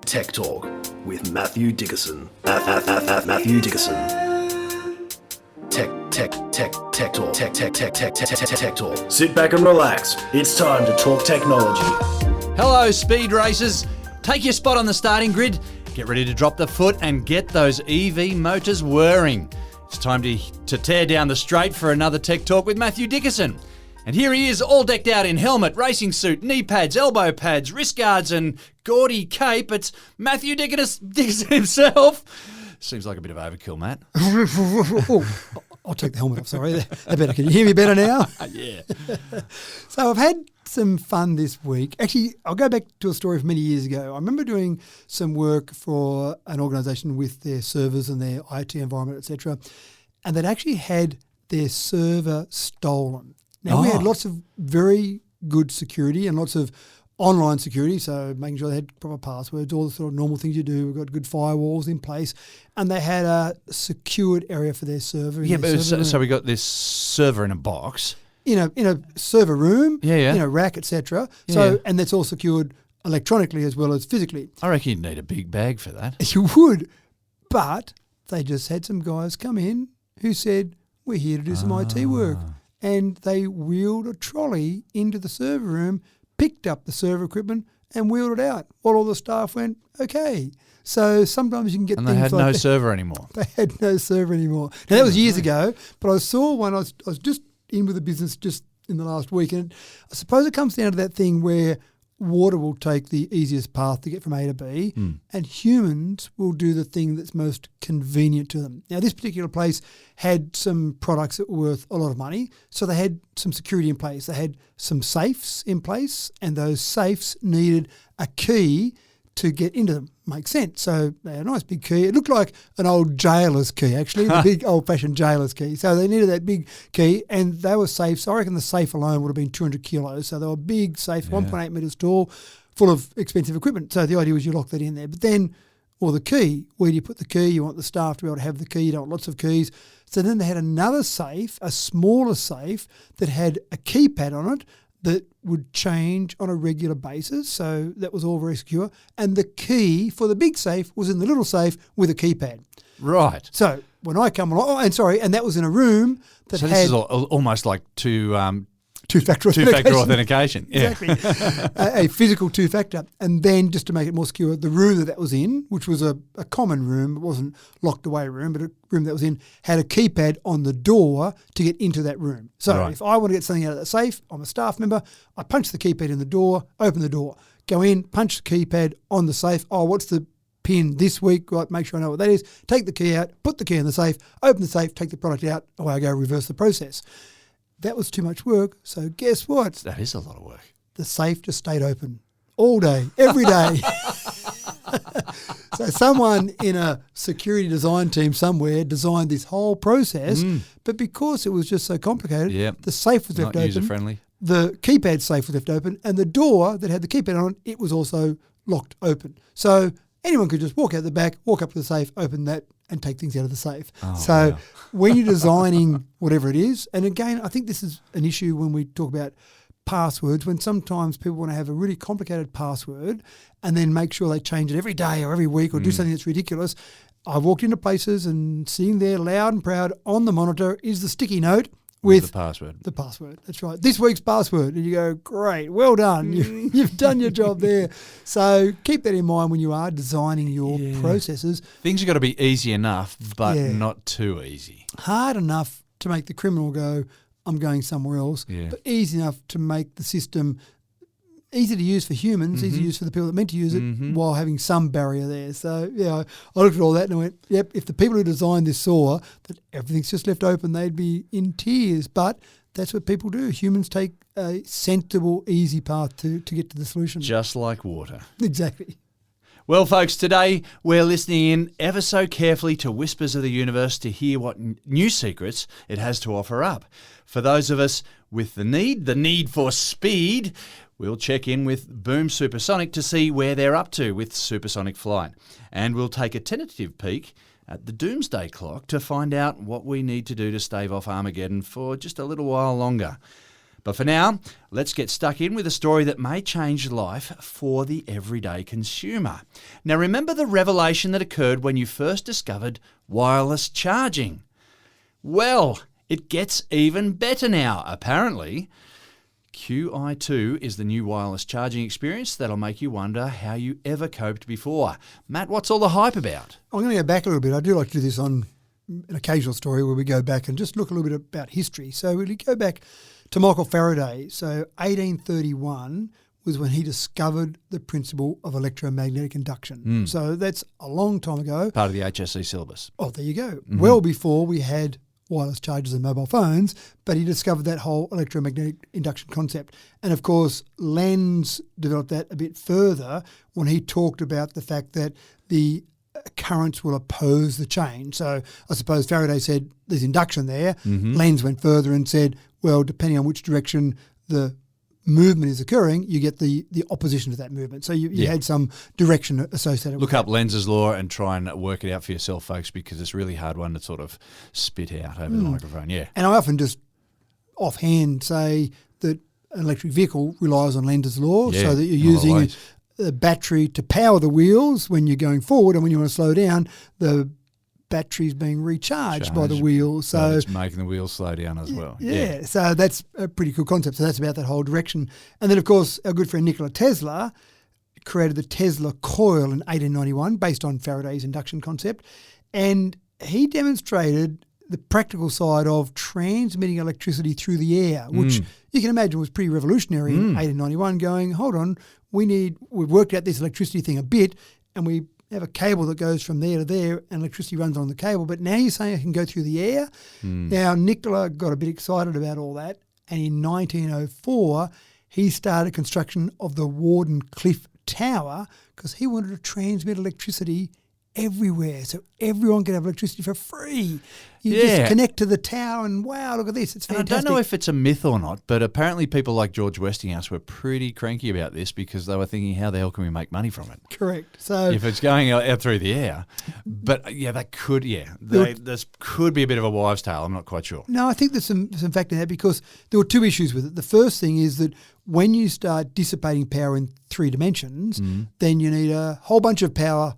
Tech Talk with Matthew Dickerson. Matthew Dickerson. Tech Talk. Sit back and relax. It's time to talk technology. Hello, speed racers. Take your spot on the starting grid. Get ready to drop the foot and get those EV motors whirring. It's time to tear down the straight for another Tech Talk with Matthew Dickerson. And here he is, all decked out in helmet, racing suit, knee pads, elbow pads, wrist guards and gaudy cape. It's Matthew Dickerson himself. Seems like a bit of overkill, Matt. I'll take the helmet off, sorry. Can you hear me better now? Yeah. So I've had some fun this week. Actually, I'll go back to a story from many years ago. I remember doing some work for an organisation with their servers and their IT environment, etc., and they'd actually had their server stolen. Now, we had lots of very good security and lots of online security, so making sure they had proper passwords, all the sort of normal things you do. We've got good firewalls in place, and they had a secured area for their server. Yeah, but so we got this server in a box. In a server room, Yeah. in a rack, etc. So, and that's all secured electronically as well as physically. I reckon you'd need a big bag for that. You would, but they just had some guys come in who said, we're here to do some IT work. And they wheeled a trolley into the server room, picked up the server equipment and wheeled it out while all the staff went, okay. So sometimes you can get and things they had like no that. server anymore. They had no server anymore. Now, that was years ago, but I saw one, I was just in with the business just in the last week, and I suppose it comes down to that thing where water will take the easiest path to get from A to B, and humans will do the thing that's most convenient to them. Now, this particular place had some products that were worth a lot of money, so they had some security in place. They had some safes in place, and those safes needed a key to get into them. Makes sense. So they had a nice big key. It looked like an old jailer's key, actually, the big old-fashioned jailer's key. So they needed that big key, and they were safes. I reckon the safe alone would have been 200 kilos. So they were big safes, 1.8 metres tall, full of expensive equipment. So the idea was you lock that in there. But then, the key, where do you put the key? You want the staff to be able to have the key. You don't want lots of keys. So then they had another safe, a smaller safe, that had a keypad on it that would change on a regular basis. So that was all very secure. And the key for the big safe was in the little safe with a keypad. Right. So when I come along, and that was in a room that had... So this is almost like two-factor authentication. Yeah. Exactly. a physical two-factor. And then just to make it more secure, the room that was in, which was a common room, it wasn't locked away room, but a room that was in, had a keypad on the door to get into that room. So if I want to get something out of that safe, I'm a staff member, I punch the keypad in the door, open the door, go in, punch the keypad on the safe. Oh, what's the pin this week? Right, make sure I know what that is. Take the key out, put the key in the safe, open the safe, take the product out, away I go, reverse the process. That was too much work, so guess what? That is a lot of work. The safe just stayed open all day, every day. So someone in a security design team somewhere designed this whole process, but because it was just so complicated, the safe was left open. Not user-friendly. The keypad safe was left open, and the door that had the keypad on it was also locked open. So anyone could just walk out the back, walk up to the safe, open that, and take things out of the safe. When you're designing whatever it is, and again, I think this is an issue when we talk about passwords, when sometimes people want to have a really complicated password and then make sure they change it every day or every week or do something that's ridiculous. I've walked into places and seeing there loud and proud on the monitor is the sticky note with the password. The password, that's right. This week's password. And you go, great, well done. You've done your job there. So keep that in mind when you are designing your processes. Things have got to be easy enough, but not too easy. Hard enough to make the criminal go, I'm going somewhere else, but easy enough to make the system easy to use for humans, easy to use for the people that meant to use it, while having some barrier there. So, I looked at all that and I went, yep, if the people who designed this saw that everything's just left open, they'd be in tears. But that's what people do. Humans take a sensible, easy path to get to the solution. Just like water. Exactly. Well, folks, today we're listening in ever so carefully to Whispers of the Universe to hear what new secrets it has to offer up. For those of us with the need for speed, we'll check in with Boom Supersonic to see where they're up to with supersonic flight. And we'll take a tentative peek at the Doomsday clock to find out what we need to do to stave off Armageddon for just a little while longer. But for now, let's get stuck in with a story that may change life for the everyday consumer. Now, remember the revelation that occurred when you first discovered wireless charging? Well, it gets even better now, apparently. Qi2 is the new wireless charging experience that'll make you wonder how you ever coped before. Matt, what's all the hype about? I'm going to go back a little bit. I do like to do this on an occasional story where we go back and just look a little bit about history. So we go back to Michael Faraday. So 1831 was when he discovered the principle of electromagnetic induction. So that's a long time ago. Part of the HSC syllabus. Oh, there you go. Well before we had wireless chargers and mobile phones, but he discovered that whole electromagnetic induction concept. And of course, Lenz developed that a bit further when he talked about the fact that the currents will oppose the change. So I suppose Faraday said there's induction there. Lenz went further and said, well, depending on which direction the movement is occurring, you get the opposition to that movement. So you had some direction associated with Look up Lenz's law and try and work it out for yourself, folks, because it's a really hard one to sort of spit out over the microphone. Yeah. And I often just offhand say that an electric vehicle relies on Lenz's law, so that you're using a battery to power the wheels when you're going forward, and when you want to slow down, the battery's being recharged by the wheels. So it's making the wheels slow down as well. Yeah, so that's a pretty cool concept. So that's about that whole direction. And then, of course, our good friend Nikola Tesla created the Tesla coil in 1891 based on Faraday's induction concept. And he demonstrated the practical side of transmitting electricity through the air, which you can imagine was pretty revolutionary in 1891, going, hold on, we've worked out this electricity thing a bit, and we have a cable that goes from there to there and electricity runs on the cable. But now you're saying it can go through the air? Now, Nikola got a bit excited about all that. And in 1904, he started construction of the Warden Cliff Tower because he wanted to transmit electricity everywhere, so everyone can have electricity for free. You just connect to the tower and wow, look at this, it's fantastic. And I don't know if it's a myth or not, but apparently people like George Westinghouse were pretty cranky about this because they were thinking, how the hell can we make money from it? Correct. So if it's going out through the air. But yeah, that could, this could be a bit of a wives' tale. I'm not quite sure. No, I think there's some fact in that because there were two issues with it. The first thing is that when you start dissipating power in 3 dimensions, then you need a whole bunch of power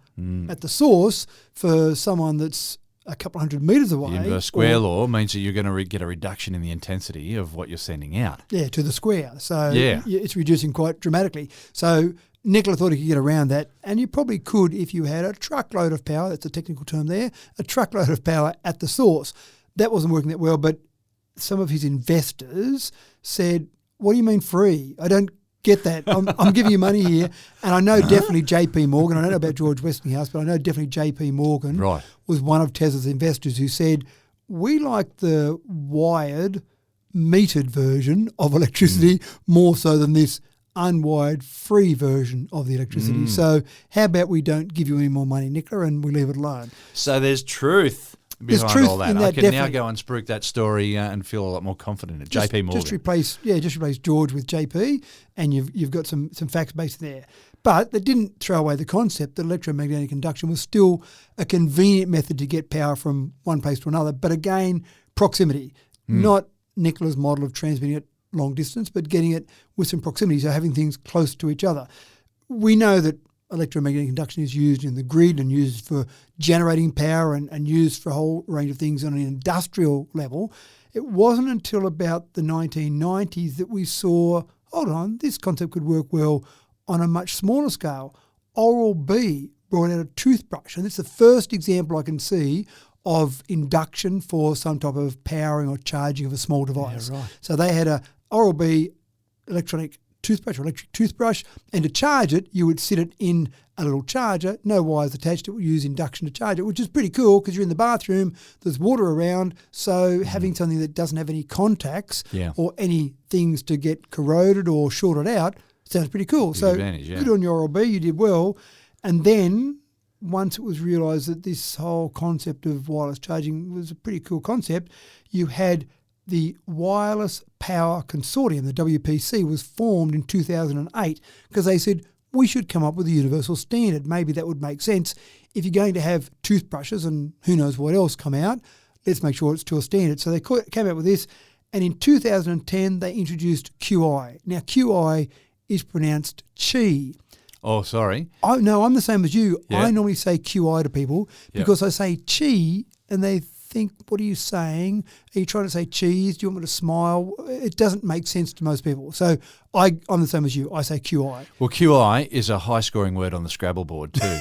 at the source for someone that's a couple hundred metres away. The inverse square law means that you're going to get a reduction in the intensity of what you're sending out. Yeah, to the square. So it's reducing quite dramatically. So Nikola thought he could get around that, and you probably could if you had a truckload of power, that's a technical term there, a truckload of power at the source. That wasn't working that well, but some of his investors said, what do you mean free? I don't get that. I'm giving you money here. And I know definitely JP Morgan, I don't know about George Westinghouse, but I know definitely JP Morgan was one of Tesla's investors who said, we like the wired, metered version of electricity more so than this unwired, free version of the electricity. So how about we don't give you any more money, Nicola, and we leave it alone? So there's truth behind truth all that. in that, I can definitely. now go and spruik that story and feel a lot more confident in it. JP Morgan. Just replace George with JP, and you've got some facts based there. But that didn't throw away the concept that electromagnetic induction was still a convenient method to get power from one place to another. But again, proximity, not Nikola's model of transmitting it long distance, but getting it with some proximity, so having things close to each other. We know that electromagnetic induction is used in the grid and used for generating power and used for a whole range of things on an industrial level. It wasn't until about the 1990s that we saw, hold on, this concept could work well on a much smaller scale. Oral-B brought out a toothbrush, and it's the first example I can see of induction for some type of powering or charging of a small device. Yeah, right. So they had a Oral-B electronic toothbrush or electric toothbrush, and to charge it, you would sit it in a little charger, no wires attached. It would use induction to charge it, which is pretty cool because you're in the bathroom, there's water around, so having something that doesn't have any contacts or any things to get corroded or shorted out sounds pretty cool. So good on your Oral-B, you did well. And then once it was realised that this whole concept of wireless charging was a pretty cool concept, you had the Wireless Power Consortium, the WPC, was formed in 2008 because they said we should come up with a universal standard. Maybe that would make sense. If you're going to have toothbrushes and who knows what else come out, let's make sure it's to a standard. So they came out with this, And in 2010, they introduced Qi. Now, Qi is pronounced Qi. Oh, sorry. No, I'm the same as you. Yeah. I normally say Qi to people because I say Qi and they think, what are you saying? Are you trying to say cheese? Do you want me to smile? It doesn't make sense to most people. So I'm the same as you. I say Qi. Well, Qi is a high-scoring word on the Scrabble board too.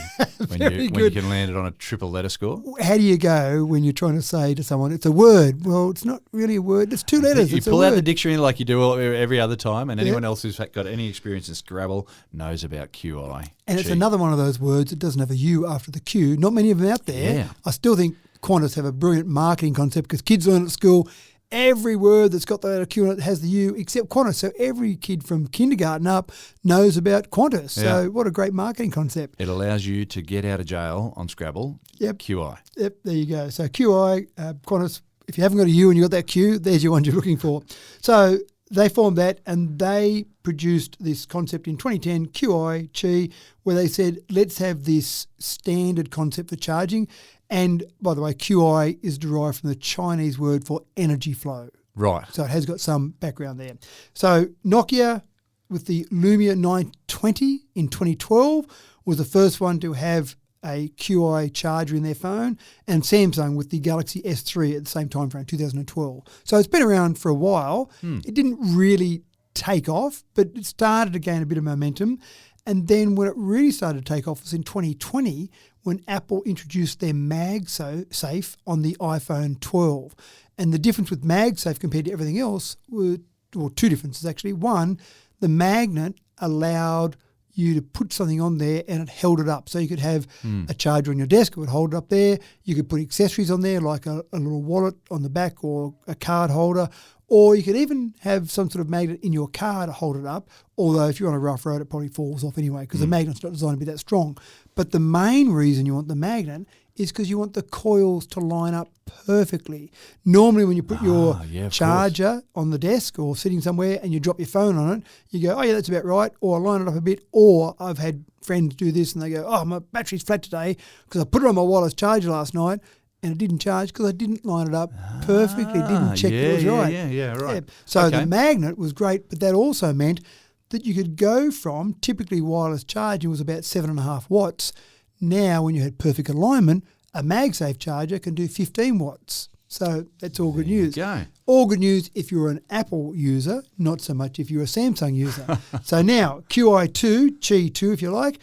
when you can land it on a triple letter score. How do you go when you're trying to say to someone, it's a word? Well, it's not really a word. It's two letters. You pull out the dictionary like you do every other time, and anyone else who's got any experience in Scrabble knows about Qi. And it's another one of those words that doesn't have a U after the Q. Not many of them out there. Yeah. I still think Qantas have a brilliant marketing concept because kids learn at school every word that's got the letter Q in it has the U except Qantas. So every kid from kindergarten up knows about Qantas. So what a great marketing concept. It allows you to get out of jail on Scrabble. Yep. Qi. Yep, there you go. So Qi, Qantas, if you haven't got a U and you got that Q, there's your one you're looking for. So they formed that and they produced this concept in 2010, Qi, where they said, let's have this standard concept for charging. And, by the way, Qi is derived from the Chinese word for energy flow. Right. So it has got some background there. So Nokia with the Lumia 920 in 2012 was the first one to have a Qi charger in their phone, and Samsung with the Galaxy S3 at the same time frame, 2012. So it's been around for a while. It didn't really take off, but it started to gain a bit of momentum. And then when it really started to take off was in 2020 when Apple introduced their MagSafe on the iPhone 12. And the difference with MagSafe compared to everything else were, well, two differences actually. One, the magnet allowed you to put something on there and it held it up. So you could have a charger on your desk, it would hold it up there. You could put accessories on there like a little wallet on the back or a card holder. Or you could even have some sort of magnet in your car to hold it up, although if you're on a rough road, it probably falls off anyway because the magnet's not designed to be that strong. But the main reason you want the magnet is because you want the coils to line up perfectly. Normally when you put your charger on the desk or sitting somewhere and you drop your phone on it, you go, oh yeah, that's about right, or I line it up a bit, or I've had friends do this and they go, oh, my battery's flat today because I put it on my wireless charger last night and it didn't charge because I didn't line it up perfectly, didn't check it was right. Yeah, right. Yeah. So the magnet was great, but that also meant that you could go from typically wireless charging was about 7.5 watts. Now, when you had perfect alignment, a MagSafe charger can do 15 watts. So that's all good news. Go. All good news if you're an Apple user, not so much if you're a Samsung user. So now, Qi2 if you like,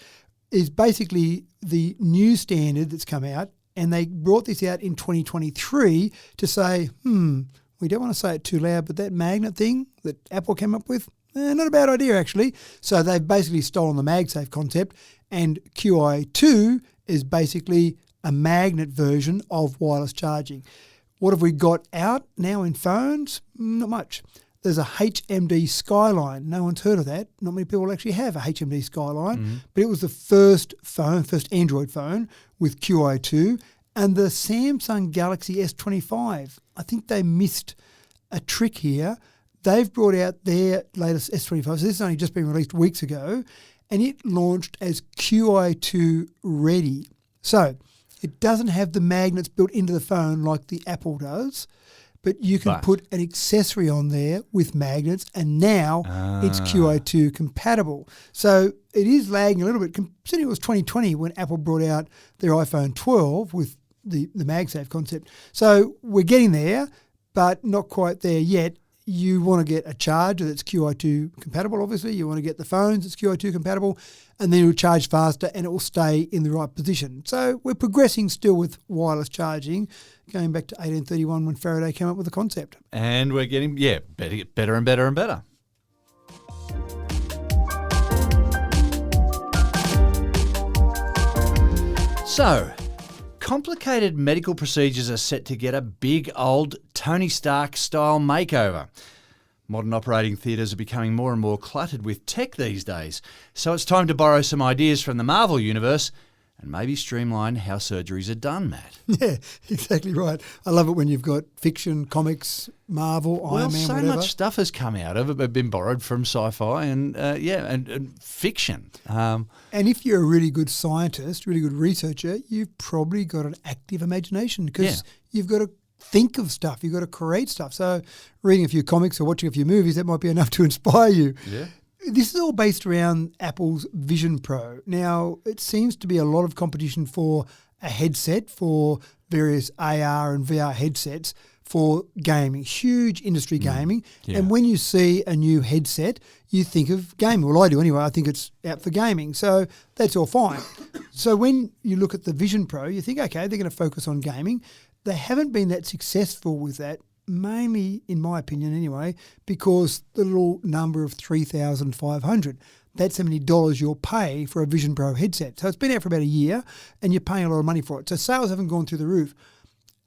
is basically the new standard that's come out. And they brought this out in 2023 to say, we don't want to say it too loud, but that magnet thing that Apple came up with, not a bad idea actually. So they've basically stolen the MagSafe concept, and Qi2 is basically a magnet version of wireless charging. What have we got out now in phones? Not much. There's a HMD Skyline. No one's heard of that. Not many people actually have a HMD Skyline, but it was the first Android phone with Qi2, and the Samsung Galaxy S25. I think they missed a trick here. They've brought out their latest S25. So this has only just been released weeks ago, and it launched as Qi2 ready. So it doesn't have the magnets built into the phone like the Apple does, but you can put an accessory on there with magnets, and now it's Qi2 compatible. So it is lagging a little bit. Considering it was 2020 when Apple brought out their iPhone 12 with the MagSafe concept. So we're getting there, but not quite there yet. You want to get a charger that's Qi2 compatible, obviously. You want to get the phones that's Qi2 compatible, and then it will charge faster and it will stay in the right position. So we're progressing still with wireless charging, going back to 1831 when Faraday came up with the concept. And we're getting, better and better and better. So, complicated medical procedures are set to get a big old Tony Stark-style makeover. Modern operating theatres are becoming more and more cluttered with tech these days, so it's time to borrow some ideas from the Marvel universe and maybe streamline how surgeries are done, Matt. Yeah, exactly right. I love it when you've got fiction, comics, Marvel, Iron Man, whatever. Much stuff has come out of it, been borrowed from sci-fi and fiction. And if you're a really good scientist, really good researcher, you've probably got an active imagination because you've got a think of stuff. You've got to create stuff. So reading a few comics or watching a few movies, that might be enough to inspire you. Yeah. This is all based around Apple's Vision Pro. Now, it seems to be a lot of competition for a headset, for various AR and VR headsets for gaming, huge industry gaming. Yeah. And when you see a new headset, you think of gaming. Well, I do anyway. I think it's out for gaming. So that's all fine. So when you look at the Vision Pro, you think, okay, they're going to focus on gaming. They haven't been that successful with that, mainly, in my opinion anyway, because the little number of $3,500, that's how many dollars you'll pay for a Vision Pro headset. So it's been out for about a year and you're paying a lot of money for it. So sales haven't gone through the roof.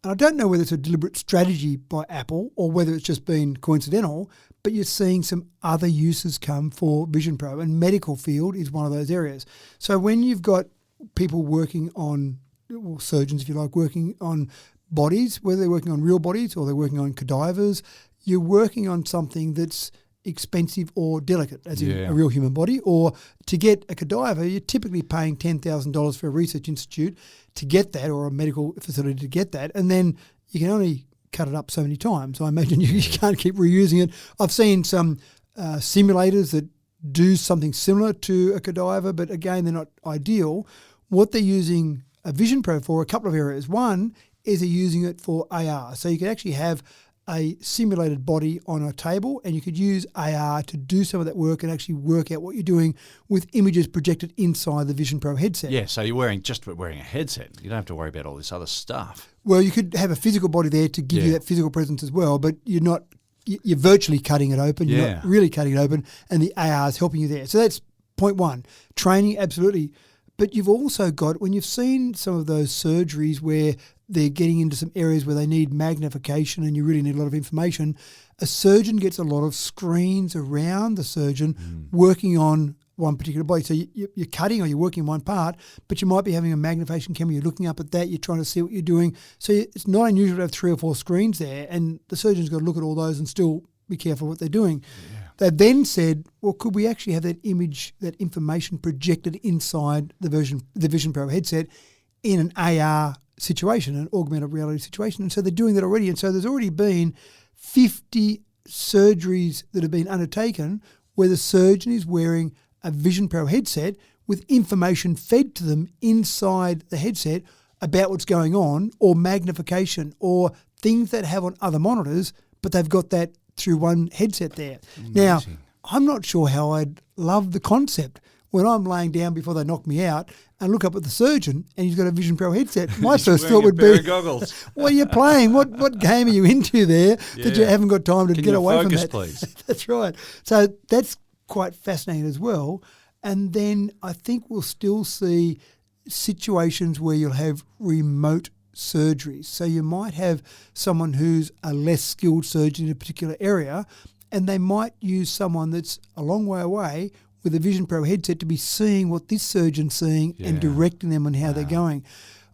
And I don't know whether it's a deliberate strategy by Apple or whether it's just been coincidental, but you're seeing some other uses come for Vision Pro, and medical field is one of those areas. So when you've got people working on, or surgeons if you like, working on bodies, whether they're working on real bodies or they're working on cadavers, you're working on something that's expensive or delicate, as in a real human body. Or to get a cadaver, you're typically paying $10,000 for a research institute to get that, or a medical facility to get that, and then you can only cut it up so many times. I imagine you can't keep reusing it. I've seen some simulators that do something similar to a cadaver, but again, they're not ideal. What they're using a Vision Pro for, a couple of areas. One is they're using it for AR. So you could actually have a simulated body on a table, and you could use AR to do some of that work and actually work out what you're doing with images projected inside the Vision Pro headset. Yeah, so you're wearing a headset. You don't have to worry about all this other stuff. Well, you could have a physical body there to give you that physical presence as well, but you're virtually cutting it open. You're not really cutting it open, and the AR is helping you there. So that's point one. Training, absolutely. But you've also got, when you've seen some of those surgeries where they're getting into some areas where they need magnification and you really need a lot of information, a surgeon gets a lot of screens around the surgeon working on one particular body. So you're cutting or you're working one part, but you might be having a magnification camera. You're looking up at that. You're trying to see what you're doing. So it's not unusual to have 3 or 4 screens there, and the surgeon's got to look at all those and still be careful what they're doing. Yeah. They then said, well, could we actually have that image, that information projected inside the Vision Pro headset in an AR situation, an augmented reality situation? And so they're doing that already. And so there's already been 50 surgeries that have been undertaken where the surgeon is wearing a Vision Pro headset with information fed to them inside the headset about what's going on, or magnification, or things that have on other monitors, but they've got that through one headset there. Amazing. Now, I'm not sure how I'd love the concept when I'm laying down before they knock me out and look up at the surgeon and he's got a Vision Pro headset. My first thought would be, goggles. what are you playing? What game are you into there that you haven't got time to get away from that? Please? That's right. So that's quite fascinating as well. And then I think we'll still see situations where you'll have remote surgeries. So you might have someone who's a less skilled surgeon in a particular area, and they might use someone that's a long way away with a Vision Pro headset to be seeing what this surgeon's seeing and directing them on how they're going.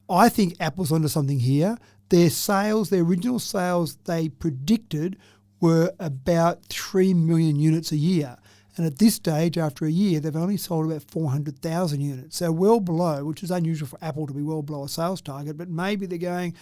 I think Apple's onto something here. Their sales, their original sales they predicted were about 3 million units a year. And at this stage, after a year, they've only sold about 400,000 units. So well below, which is unusual for Apple to be well below a sales target, but maybe they're going,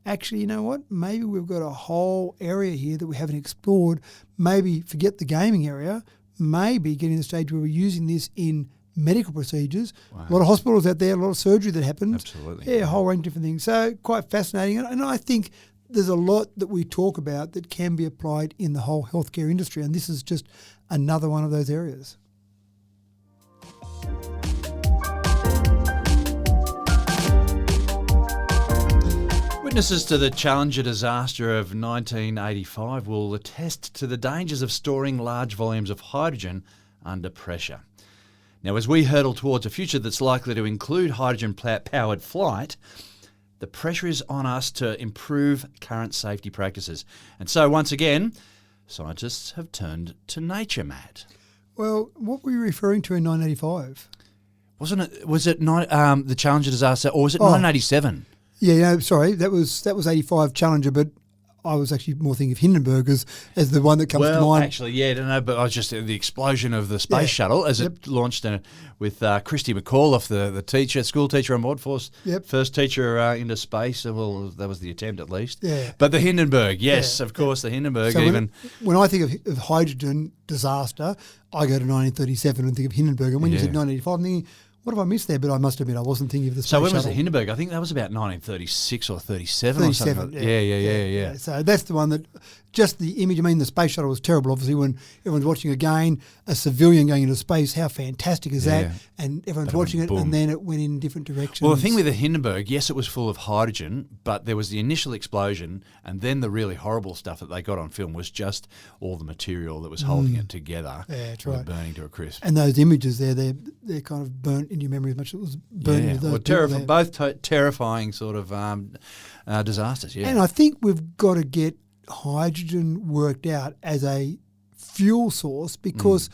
actually, you know what? Maybe we've got a whole area here that we haven't explored. Maybe forget the gaming area. Maybe getting to the stage where we're using this in medical procedures. Wow. A lot of hospitals out there, a lot of surgery that happens. Absolutely. Yeah, a whole range of different things. So quite fascinating. And I think there's a lot that we talk about that can be applied in the whole healthcare industry. And this is just another one of those areas. Witnesses to the Challenger disaster of 1985 will attest to the dangers of storing large volumes of hydrogen under pressure. Now, as we hurtle towards a future that's likely to include hydrogen-powered flight, the pressure is on us to improve current safety practices. And so, once again, scientists have turned to nature, Matt. Well, what were you referring to in 1985? Wasn't it? Was it the Challenger disaster, or was it 1987? Yeah, sorry, that was 85 Challenger, but I was actually more thinking of Hindenburg as the one that comes to mind. Actually, yeah, I don't know, but I was just the explosion of the space shuttle as it launched with Christy McAuliffe, the school teacher on board, first teacher into space. Well, that was the attempt at least. Yeah. But the Hindenburg, yes, of course, the Hindenburg. So even when I think of hydrogen disaster, I go to 1937 and think of Hindenburg. And when you said 1985, I'm thinking, what have I missed there? But I must admit, I wasn't thinking of the space So when shuttle. was the Hindenburg? I think that was about 1936 or 37 or 37, something. Yeah. So that's the one that, just the image, I mean, the space shuttle was terrible, obviously, when everyone's watching again, a civilian going into space, how fantastic is that? And everyone's watching it, and then it went in different directions. Well, the thing with the Hindenburg, yes, it was full of hydrogen, but there was the initial explosion, and then the really horrible stuff that they got on film was just all the material that was holding it together. Yeah, that's right. Burning to a crisp. And those images there, they're kind of burnt into your memory as much as it was burnt into those people there. Both terrifying sort of disasters, And I think we've got to get hydrogen worked out as a fuel source because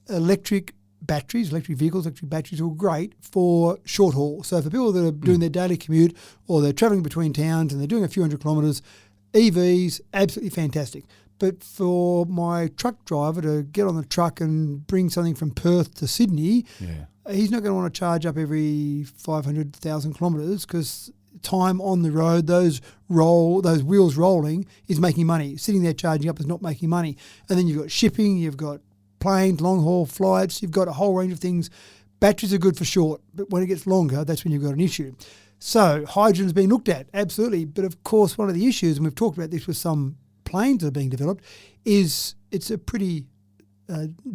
electric vehicles, electric batteries are great for short haul. So for people that are doing their daily commute or they're travelling between towns and they're doing a few hundred kilometres, EVs, absolutely fantastic. But for my truck driver to get on the truck and bring something from Perth to Sydney, he's not going to want to charge up every 500,000 kilometres because time on the road, those wheels rolling is making money. Sitting there charging up is not making money. And then you've got shipping, you've got planes, long-haul flights, you've got a whole range of things. Batteries are good for short, but when it gets longer, that's when you've got an issue. So hydrogen's being looked at, absolutely. But of course, one of the issues, and we've talked about this with some planes that are being developed, is it's a pretty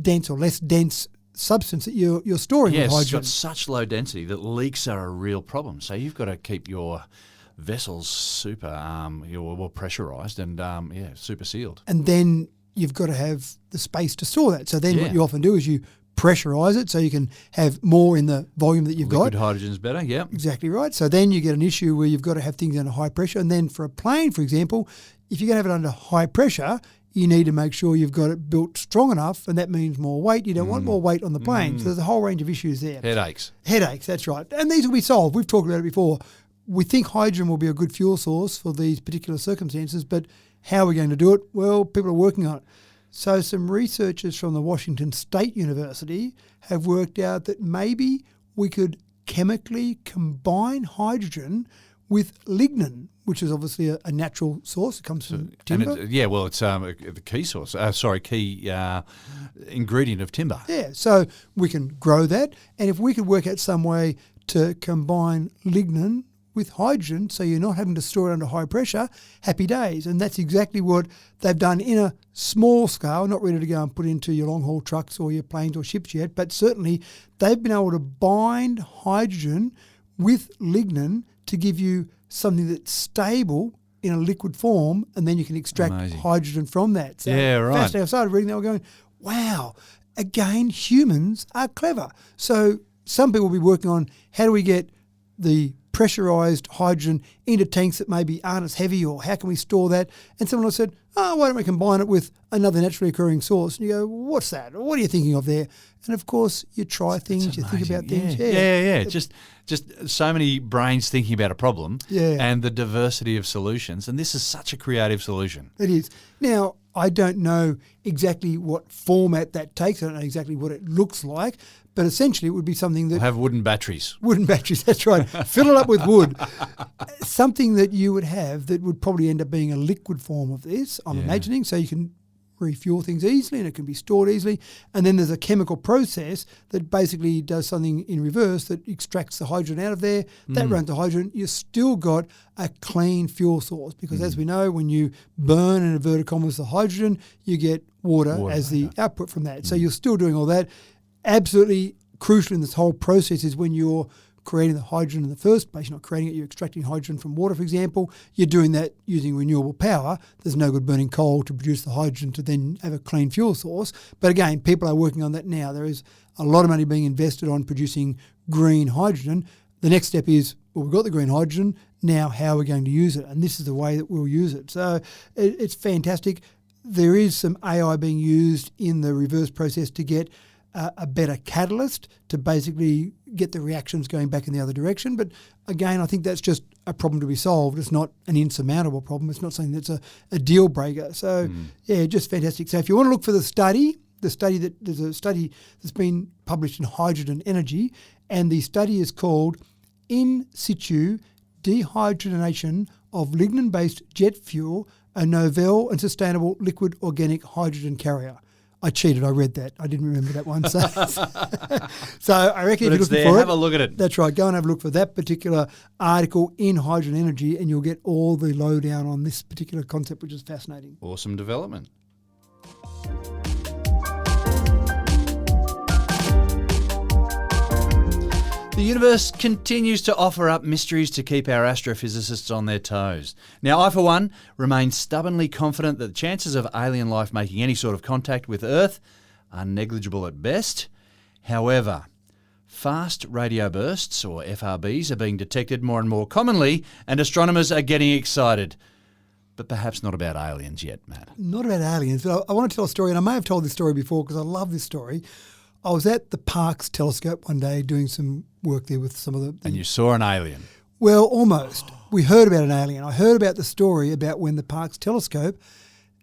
dense or less dense substance that you're storing with hydrogen. Yes, it's got such low density that leaks are a real problem. So you've got to keep your vessels super pressurised and super sealed. And then you've got to have the space to store that. So then what you often do is you pressurise it so you can have more in the volume that you've got. Liquid hydrogen's better, yeah. Exactly right. So then you get an issue where you've got to have things under high pressure. And then for a plane, for example, if you're going to have it under high pressure, you need to make sure you've got it built strong enough, and that means more weight. You don't want more weight on the plane. So there's a whole range of issues there. Headaches, that's right. And these will be solved. We've talked about it before. We think hydrogen will be a good fuel source for these particular circumstances, but how are we going to do it? Well, people are working on it. So some researchers from the Washington State University have worked out that maybe we could chemically combine hydrogen with lignin, which is obviously a natural source. It comes from timber. It's the key source. Key ingredient of timber. Yeah, so we can grow that. And if we could work out some way to combine lignin with hydrogen so you're not having to store it under high pressure, happy days. And that's exactly what they've done in a small scale, not ready to go and put into your long-haul trucks or your planes or ships yet, but certainly they've been able to bind hydrogen with lignin to give you something that's stable in a liquid form, and then you can extract hydrogen from that. So fascinating. I started reading that, going, wow, again, humans are clever. So some people will be working on how do we get the pressurised hydrogen into tanks that maybe aren't as heavy, or how can we store that? And someone else said, why don't we combine it with another naturally occurring source? And you go, what's that? What are you thinking of there? And of course, you try things, you think about things. Yeah. Just so many brains thinking about a problem and the diversity of solutions. And this is such a creative solution. It is. Now, I don't know exactly what format that takes. I don't know exactly what it looks like. But essentially, it would be something that... Have wooden batteries. Wooden batteries, that's right. Fill it up with wood. Something that you would have that would probably end up being a liquid form of this, I'm imagining, so you can refuel things easily and it can be stored easily. And then there's a chemical process that basically does something in reverse that extracts the hydrogen out of there. That runs the hydrogen. You've still got a clean fuel source because, as we know, when you burn in inverted commas the hydrogen, you get water as the output from that. So you're still doing all that. Absolutely crucial in this whole process is when you're creating the hydrogen in the first place. You're not creating it, you're extracting hydrogen from water, for example. You're doing that using renewable power. There's no good burning coal to produce the hydrogen to then have a clean fuel source. But again, people are working on that now. There is a lot of money being invested on producing green hydrogen. The next step is, well, we've got the green hydrogen, now how are we going to use it? And this is the way that we'll use it. So it's fantastic. There is some AI being used in the reverse process to get a better catalyst to basically get the reactions going back in the other direction. But again, I think that's just a problem to be solved. It's not an insurmountable problem. It's not something that's a deal breaker. So, yeah, just fantastic. So if you want to look for there's a study that's been published in Hydrogen Energy, and the study is called In Situ Dehydrogenation of Lignin-Based Jet Fuel, a novel and sustainable liquid organic hydrogen carrier. I cheated. I read that. I didn't remember that one. So I reckon if you're looking for it, have a look at it. That's right. Go and have a look for that particular article in Hydrogen Energy, and you'll get all the lowdown on this particular concept, which is fascinating. Awesome development. The universe continues to offer up mysteries to keep our astrophysicists on their toes. Now, I, for one, remain stubbornly confident that the chances of alien life making any sort of contact with Earth are negligible at best. However, fast radio bursts, or FRBs, are being detected more and more commonly, and astronomers are getting excited. But perhaps not about aliens yet, Matt. Not about aliens, but I want to tell a story, and I may have told this story before because I love this story. I was at the Parkes telescope one day doing some work there with some of the... And you saw an alien. Well, almost. We heard about an alien. I heard about the story about when the Parkes telescope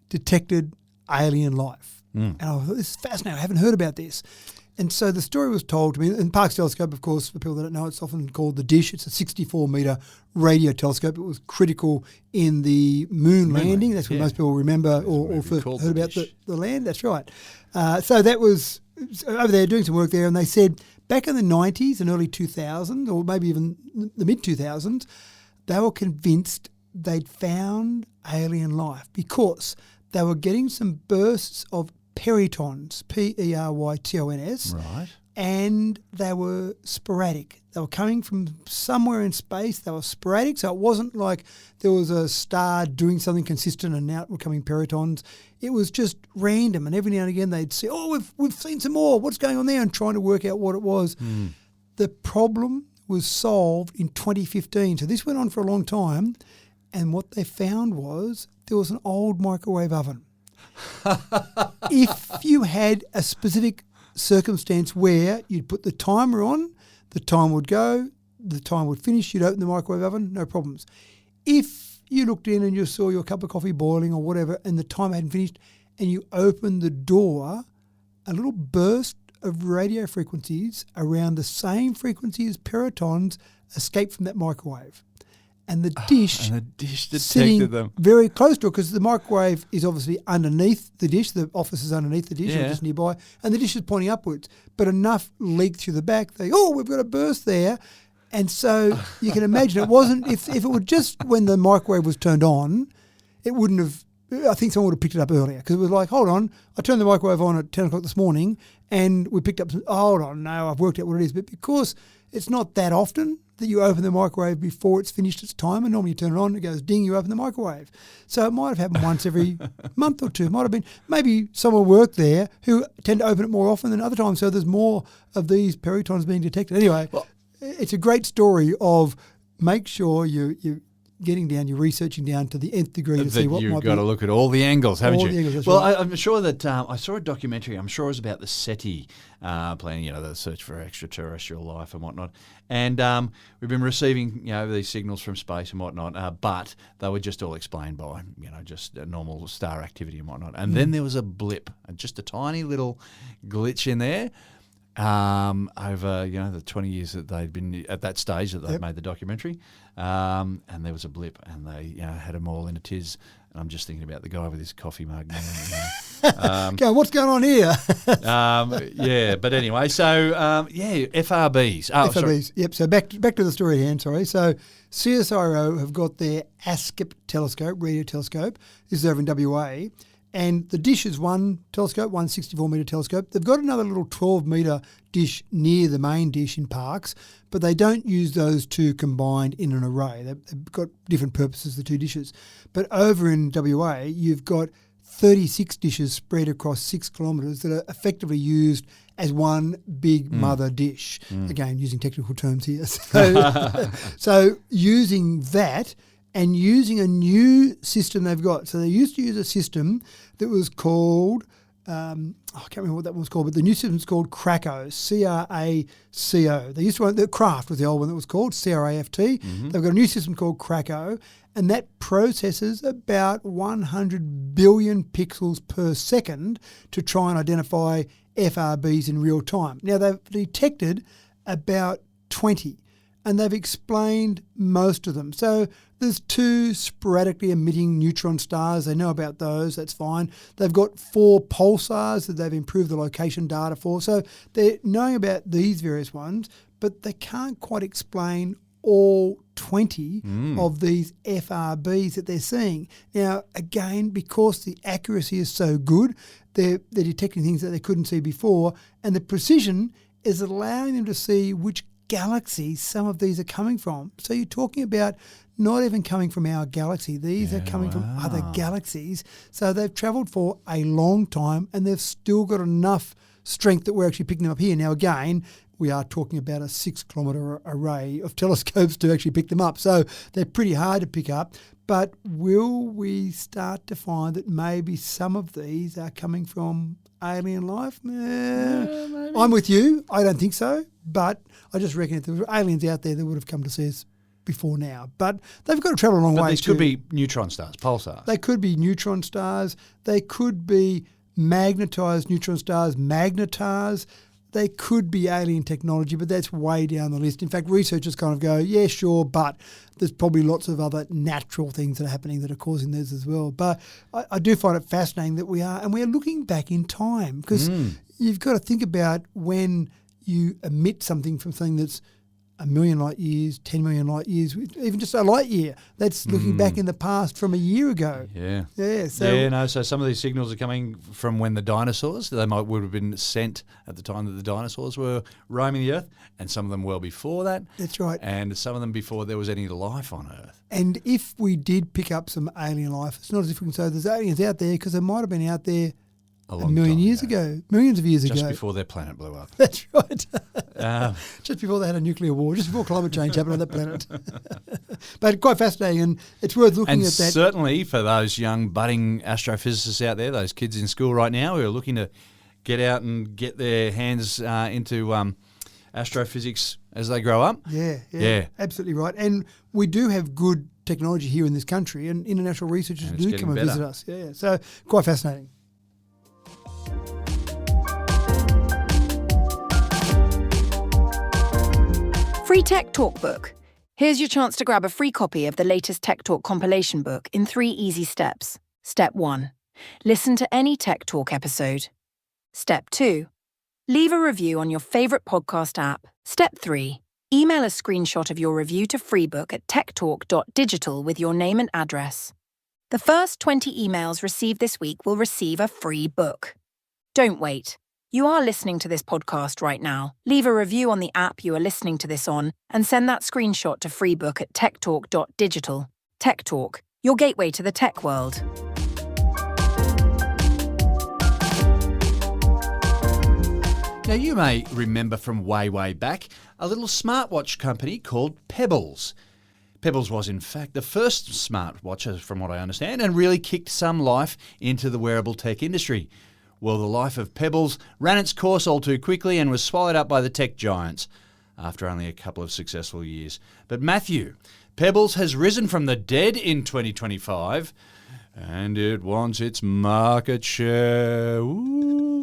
detected alien life. And I thought, this is fascinating. I haven't heard about this. And so the story was told to me. And Parkes telescope, of course, for people that don't know, it's often called the Dish. It's a 64-metre radio telescope. It was critical in the moon landing. That's what most people remember or first heard about the land. That's right. So that was... over there doing some work there, and they said back in the 90s and early 2000s, or maybe even the mid-2000s, they were convinced they'd found alien life because they were getting some bursts of perytons, P-E-R-Y-T-O-N-S, right, and they were sporadic. They were coming from somewhere in space. They were sporadic, so it wasn't like there was a star doing something consistent and out were coming perytons. It was just random, and every now and again they'd say, "Oh, we've seen some more. What's going on there?" and trying to work out what it was. The problem was solved in 2015. So this went on for a long time, and what they found was there was an old microwave oven. If you had a specific circumstance where you'd put the timer on, the time would go, the time would finish, you'd open the microwave oven, no problems. If you looked in and you saw your cup of coffee boiling or whatever and the timer hadn't finished and you opened the door, a little burst of radio frequencies around the same frequency as perytons escaped from that microwave. And the dish, detected sitting them very close to it, because the microwave is obviously underneath the dish, the office is underneath the dish, or just nearby, and the dish is pointing upwards. But enough leaked through the back, we've got a burst there. And so you can imagine it wasn't, if it were just when the microwave was turned on, it wouldn't have, I think someone would have picked it up earlier, because it was like, hold on, I turned the microwave on at 10 o'clock this morning and we picked up hold on, no, I've worked out what it is. But because it's not that often that you open the microwave before it's finished its time, and normally you turn it on, it goes ding, you open the microwave. So it might have happened once every month or two. It might have been maybe someone worked there who tend to open it more often than other times, so there's more of these perytons being detected. Anyway, it's a great story of make sure you're getting down, you're researching down to the nth degree to see what might be. You've got to look at all the angles, haven't you? All the angles, that's well, right. I'm sure that I saw a documentary, I'm sure it was about the SETI planning, the search for extraterrestrial life and whatnot. And we've been receiving, these signals from space and whatnot, but they were just all explained by, just a normal star activity and whatnot. And then there was a blip, just a tiny little glitch in there. Over the 20 years that they'd been at that stage that they'd made the documentary, and there was a blip, and they had them all in a tiz. And I'm just thinking about the guy with his coffee mug. What's going on here? But anyway, so FRBs. Oh, FRBs. sorry. Yep. So back to the story at hand. Sorry. So CSIRO have got their ASKIP telescope, radio telescope. This is over in WA. And the dish is one telescope, one 64-metre telescope. They've got another little 12-metre dish near the main dish in Parkes, but they don't use those two combined in an array. They've got different purposes, the two dishes. But over in WA, you've got 36 dishes spread across 6 kilometres that are effectively used as one big mother dish. Again, using technical terms here. So using that and using a new system they've got. So they used to use a system that was called I can't remember what that one was called, but the new system's called CRACO, C-R-A-C-O. They used to run, the Craft was the old one that was called, C-R-A-F-T. They've got a new system called CRACO, and that processes about 100 billion pixels per second to try and identify FRBs in real time. Now, they've detected about 20, and they've explained most of them. So there's 2 sporadically emitting neutron stars. They know about those. That's fine. They've got 4 pulsars that they've improved the location data for. So they're knowing about these various ones, but they can't quite explain all 20 of these FRBs that they're seeing. Now, again, because the accuracy is so good, they're detecting things that they couldn't see before, and the precision is allowing them to see which galaxies some of these are coming from. So you're talking about not even coming from our galaxy. These are coming from other galaxies. So they've travelled for a long time, and they've still got enough strength that we're actually picking them up here. Now, again, we are talking about a 6-kilometre array of telescopes to actually pick them up. So they're pretty hard to pick up. But will we start to find that maybe some of these are coming from alien life? Maybe. I'm with you. I don't think so. But I just reckon if there were aliens out there, they would have come to see us before now. But they've got to travel a long way. These could be neutron stars, pulsars. They could be neutron stars. They could be magnetised neutron stars, magnetars. They could be alien technology, but that's way down the list. In fact, researchers kind of go, yeah, sure, but there's probably lots of other natural things that are happening that are causing this as well. But I do find it fascinating that we are looking back in time, because you've got to think about when you emit something from something that's 1 million light years, 10 million light years, even just a light year. That's looking back in the past from a year ago. Yeah. Yeah. So So some of these signals are coming from when the dinosaurs, would have been sent at the time that the dinosaurs were roaming the Earth, and some of them well before that. That's right. And some of them before there was any life on Earth. And if we did pick up some alien life, it's not as if we can say there's aliens out there, because they might have been out there a million years ago, millions of years ago. Just before their planet blew up. That's right. Just before they had a nuclear war, just before climate change happened on that planet. But quite fascinating, and it's worth looking at that. And certainly for those young budding astrophysicists out there, those kids in school right now who are looking to get out and get their hands into astrophysics as they grow up. Yeah, absolutely right. And we do have good technology here in this country, and international researchers do come and visit us. Yeah, so quite fascinating. Free Tech Talk book. Here's your chance to grab a free copy of the latest Tech Talk compilation book in 3 easy steps. Step 1. Listen to any Tech Talk episode. Step 2. Leave a review on your favourite podcast app. Step 3. Email a screenshot of your review to freebook@techtalk.digital with your name and address. The first 20 emails received this week will receive a free book. Don't wait. You are listening to this podcast right now. Leave a review on the app you are listening to this on, and send that screenshot to freebook@techtalk.digital. Tech Talk, your gateway to the tech world. Now, you may remember from way back a little smartwatch company called Pebbles. Pebbles was, in fact, the first smartwatch, from what I understand, and really kicked some life into the wearable tech industry. Well, the life of Pebbles ran its course all too quickly and was swallowed up by the tech giants after only a couple of successful years. But Matthew, Pebbles has risen from the dead in 2025, and it wants its market share. Ooh.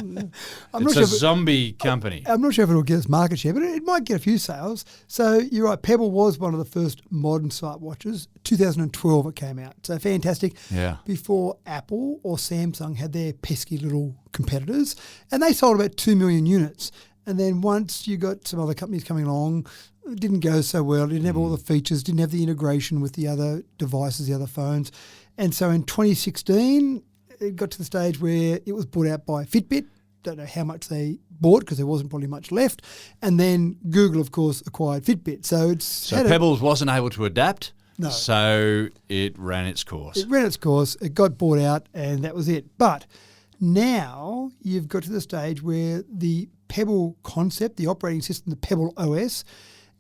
It's a zombie company. I'm not sure if it'll get its market share, but it might get a few sales. So you're right, Pebble was one of the first modern smartwatches. 2012 it came out. So fantastic. Yeah. Before Apple or Samsung had their pesky little competitors. And they sold about 2 million units. And then once you got some other companies coming along, it didn't go so well. It didn't have all the features, didn't have the integration with the other devices, the other phones. And so in 2016, it got to the stage where it was bought out by Fitbit. Don't know how much they bought because there wasn't probably much left. And then Google, of course, acquired Fitbit. So Pebbles wasn't able to adapt. No. So it ran its course. It ran its course. It got bought out, and that was it. But now you've got to the stage where the Pebble concept, the operating system, the Pebble OS,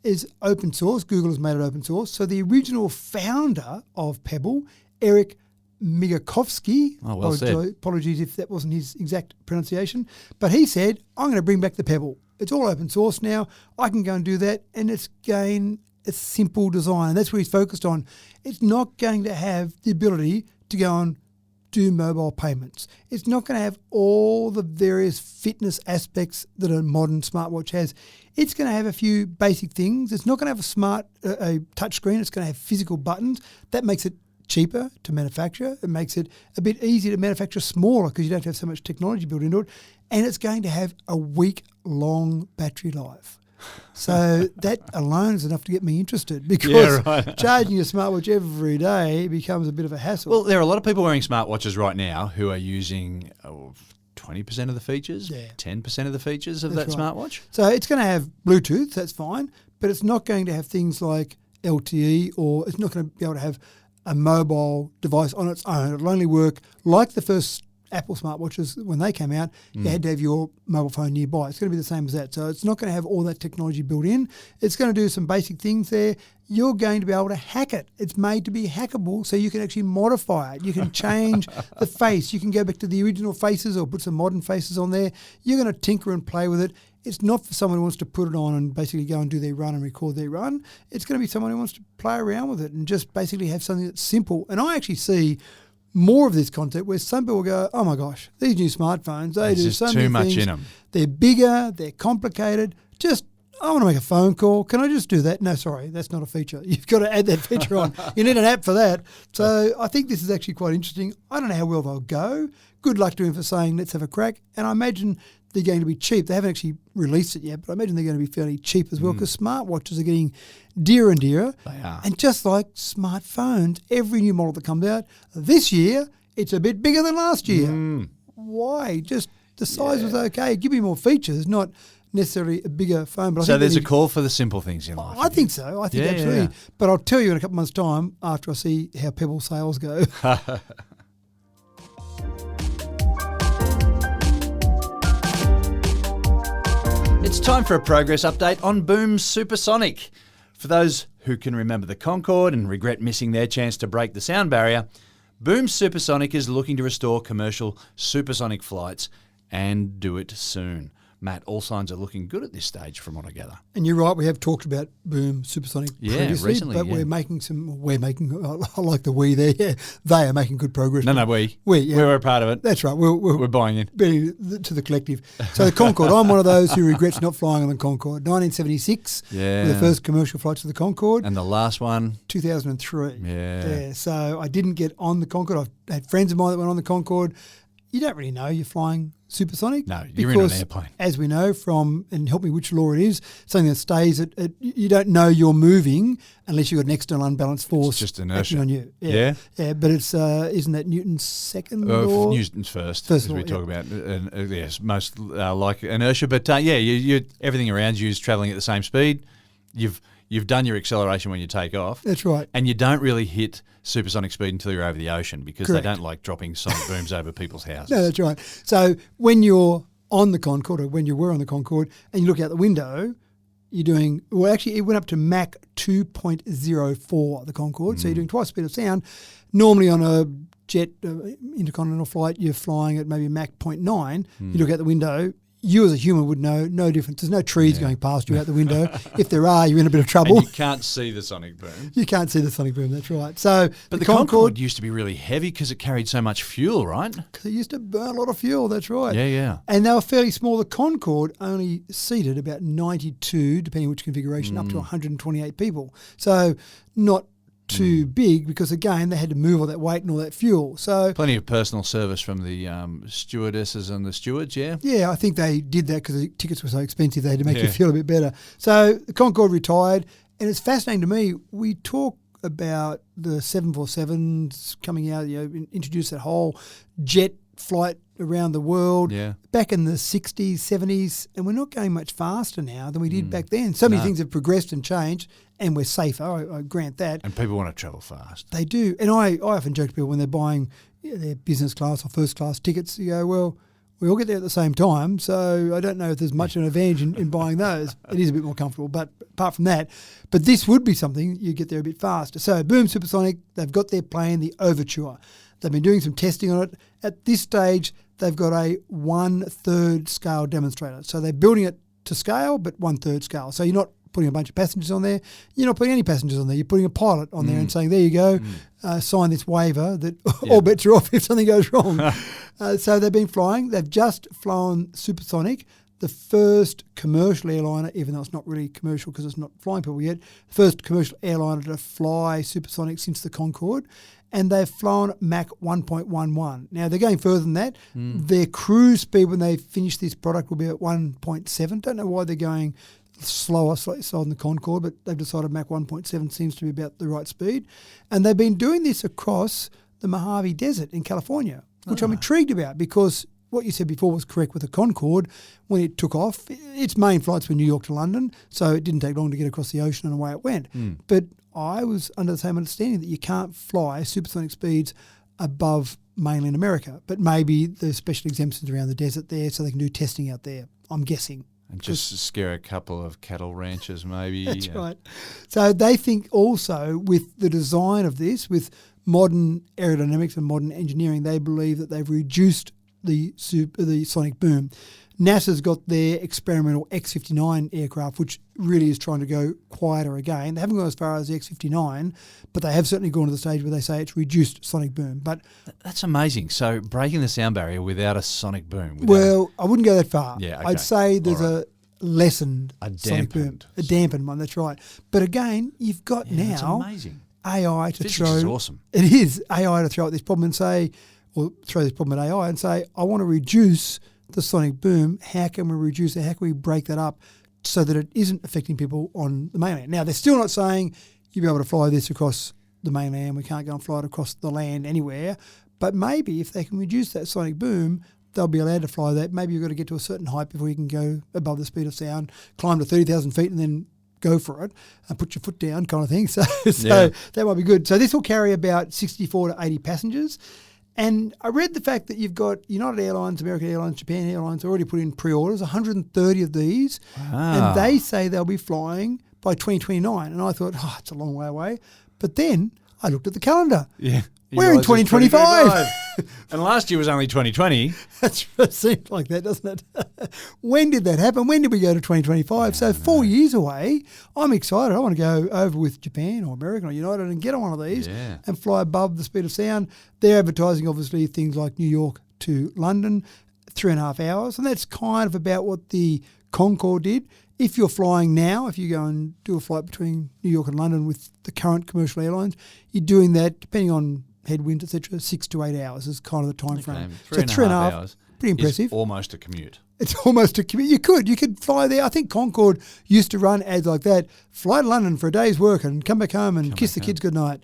is open source. Google has made it open source. So the original founder of Pebble, Eric Migakovsky. Oh, well said. Apologies if that wasn't his exact pronunciation. But he said, I'm going to bring back the Pebble. It's all open source now. I can go and do that. And it's again a simple design. And that's what he's focused on. It's not going to have the ability to go and do mobile payments. It's not going to have all the various fitness aspects that a modern smartwatch has. It's going to have a few basic things. It's not going to have a touch screen. It's going to have physical buttons. That makes it cheaper to manufacture. It makes it a bit easier to manufacture smaller because you don't have so much technology built into it. And it's going to have a week-long battery life. So that alone is enough to get me interested because charging a smartwatch every day becomes a bit of a hassle. Well, there are a lot of people wearing smartwatches right now who are using 20% of the features, 10% of the features of that smartwatch. So it's going to have Bluetooth, that's fine, but it's not going to have things like LTE, or it's not going to be able to have a mobile device on its own. It'll only work like the first Apple smartwatches when they came out. You had to have your mobile phone nearby. It's going to be the same as that. So it's not going to have all that technology built in. It's going to do some basic things there. You're going to be able to hack it. It's made to be hackable, so you can actually modify it. You can change the face. You can go back to the original faces or put some modern faces on there. You're going to tinker and play with it. It's not for someone who wants to put it on and basically go and do their run and record their run. It's going to be someone who wants to play around with it and just basically have something that's simple. And I actually see more of this concept where some people go, oh my gosh, these new smartphones, they do so many things. Too much in them. They're bigger, they're complicated. I want to make a phone call. Can I just do that? No, sorry, that's not a feature. You've got to add that feature on. You need an app for that. So I think this is actually quite interesting. I don't know how well they'll go. Good luck to him for saying, let's have a crack. And I imagine they're going to be cheap. They haven't actually released it yet, but I imagine they're going to be fairly cheap as well because smartwatches are getting dearer and dearer. They are. And just like smartphones, every new model that comes out, this year, it's a bit bigger than last year. Why? Just the size was okay. Give me more features, not necessarily a bigger phone. But I think there's a call for the simple things in life. I think so. I think absolutely. Yeah. But I'll tell you in a couple of months' time after I see how Pebble sales go. It's time for a progress update on Boom's Supersonic. For those who can remember the Concorde and regret missing their chance to break the sound barrier, Boom's Supersonic is looking to restore commercial supersonic flights and do it soon. Matt, all signs are looking good at this stage from what I gather. And you're right, we have talked about Boom Supersonic previously, recently, but we're making I like the we there, they are making good progress. We're a part of it. That's right. We're buying in. To the collective. So the Concorde, I'm one of those who regrets not flying on the Concorde. 1976 were the first commercial flights of the Concorde. And the last one? 2003. Yeah. So I didn't get on the Concorde. I've had friends of mine that went on the Concorde. You don't really know you're flying supersonic. No, you're in an airplane. As we know from, and help me which law it is, something that stays at you don't know you're moving unless you've got an external unbalanced force. It's just inertia. On you. Yeah, but it's, isn't that Newton's second law? Newton's first as we talk about. Yes, most like inertia. But you everything around you is travelling at the same speed. You've done your acceleration when you take off. That's right. And you don't really hit supersonic speed until you're over the ocean because Correct. They don't like dropping sonic booms over people's houses. No, that's right. So when you're on the Concorde, or when you were on the Concorde, and you look out the window, you're doing, well, actually, it went up to Mach 2.04, the Concorde, so you're doing twice the speed of sound. Normally on a jet intercontinental flight, you're flying at maybe Mach 0.9. You look out the window, you as a human would know no difference. There's no trees going past you out the window. If there are, you're in a bit of trouble. And you can't see the sonic boom. You can't see the sonic boom, that's right. So, but the Concorde used to be really heavy because it carried so much fuel, right? Because it used to burn a lot of fuel, that's right. Yeah. And they were fairly small. The Concorde only seated about 92, depending on which configuration, up to 128 people. So not too big because, again, they had to move all that weight and all that fuel. So plenty of personal service from the stewardesses and the stewards, yeah? Yeah, I think they did that because the tickets were so expensive they had to make you feel a bit better. So the Concorde retired, and it's fascinating to me. We talk about the 747s coming out, introduced that whole jet flight around the world back in the 60s, 70s, and we're not going much faster now than we did back then. So many things have progressed and changed, and we're safer, I grant that. And people want to travel fast. They do. And I often joke to people when they're buying their business class or first class tickets, you go, well, we all get there at the same time, so I don't know if there's much of an advantage in buying those. It is a bit more comfortable, but apart from that, but this would be something you get there a bit faster. So Boom Supersonic, they've got their plane, the Overture. They've been doing some testing on it. At this stage, they've got a 1/3 scale demonstrator. So they're building it to scale, but 1/3 scale. So you're not putting a bunch of passengers on there. You're not putting any passengers on there. You're putting a pilot on there and saying, there you go, sign this waiver that all bets are off if something goes wrong. So they've been flying. They've just flown Supersonic, the first commercial airliner, even though it's not really commercial because it's not flying people yet, the first commercial airliner to fly Supersonic since the Concorde. And they've flown Mach 1.11. Now, they're going further than that. Their cruise speed when they finish this product will be at 1.7. Don't know why they're going slower, slightly slower than the Concorde, but they've decided Mach 1.7 seems to be about the right speed. And they've been doing this across the Mojave Desert in California, which I'm intrigued about because what you said before was correct with the Concorde. When it took off, its main flights were New York to London, so it didn't take long to get across the ocean and away it went. But I was under the same understanding that you can't fly supersonic speeds above mainland America, but maybe there's special exemptions around the desert there so they can do testing out there, I'm guessing. And just scare a couple of cattle ranchers maybe. That's right. So they think also with the design of this, with modern aerodynamics and modern engineering, they believe that they've reduced the sonic boom. NASA's got their experimental X-59 aircraft, which really is trying to go quieter again. They haven't gone as far as the X-59, but they have certainly gone to the stage where they say it's reduced sonic boom. But that's amazing. So breaking the sound barrier without a sonic boom. Well, I wouldn't go that far. Yeah, okay. I'd say there's a lessened sonic boom. dampened. A dampened one, that's right. But again, you've got That's now amazing. AI to Physics throw. is awesome. It is AI to throw at this problem and say, or throw this problem at AI and say, I want to reduce the sonic boom. How can we reduce it? How can we break that up so that it isn't affecting people on the mainland? Now, they're still not saying you'll be able to fly this across the mainland. We can't go and fly it across the land anywhere. But maybe if they can reduce that sonic boom, they'll be allowed to fly that. Maybe you've got to get to a certain height before you can go above the speed of sound, climb to 30,000 feet and then go for it and put your foot down kind of thing. So that might be good. So this will carry about 64 to 80 passengers. And I read the fact that you've got United Airlines, American Airlines, Japan Airlines already put in pre-orders, 130 of these. Wow. And they say they'll be flying by 2029. And I thought, it's a long way away. But then I looked at the calendar. Yeah. We're in 2025. And last year was only 2020. It seems like that, doesn't it? When did that happen? When did we go to 2025? So 4 years away. I'm excited. I want to go over with Japan or American or United and get on one of these and fly above the speed of sound. They're advertising, obviously, things like New York to London, 3.5 hours. And that's kind of about what the Concorde did. If you're flying now, if you go and do a flight between New York and London with the current commercial airlines, you're doing that, depending on headwinds, etc., 6 to 8 hours is kind of the time frame. So 3.5 hours. Pretty impressive. Is almost a commute. It's almost a commute. You could fly there. I think Concorde used to run ads like that. Fly to London for a day's work and come back home and kiss the kids goodnight.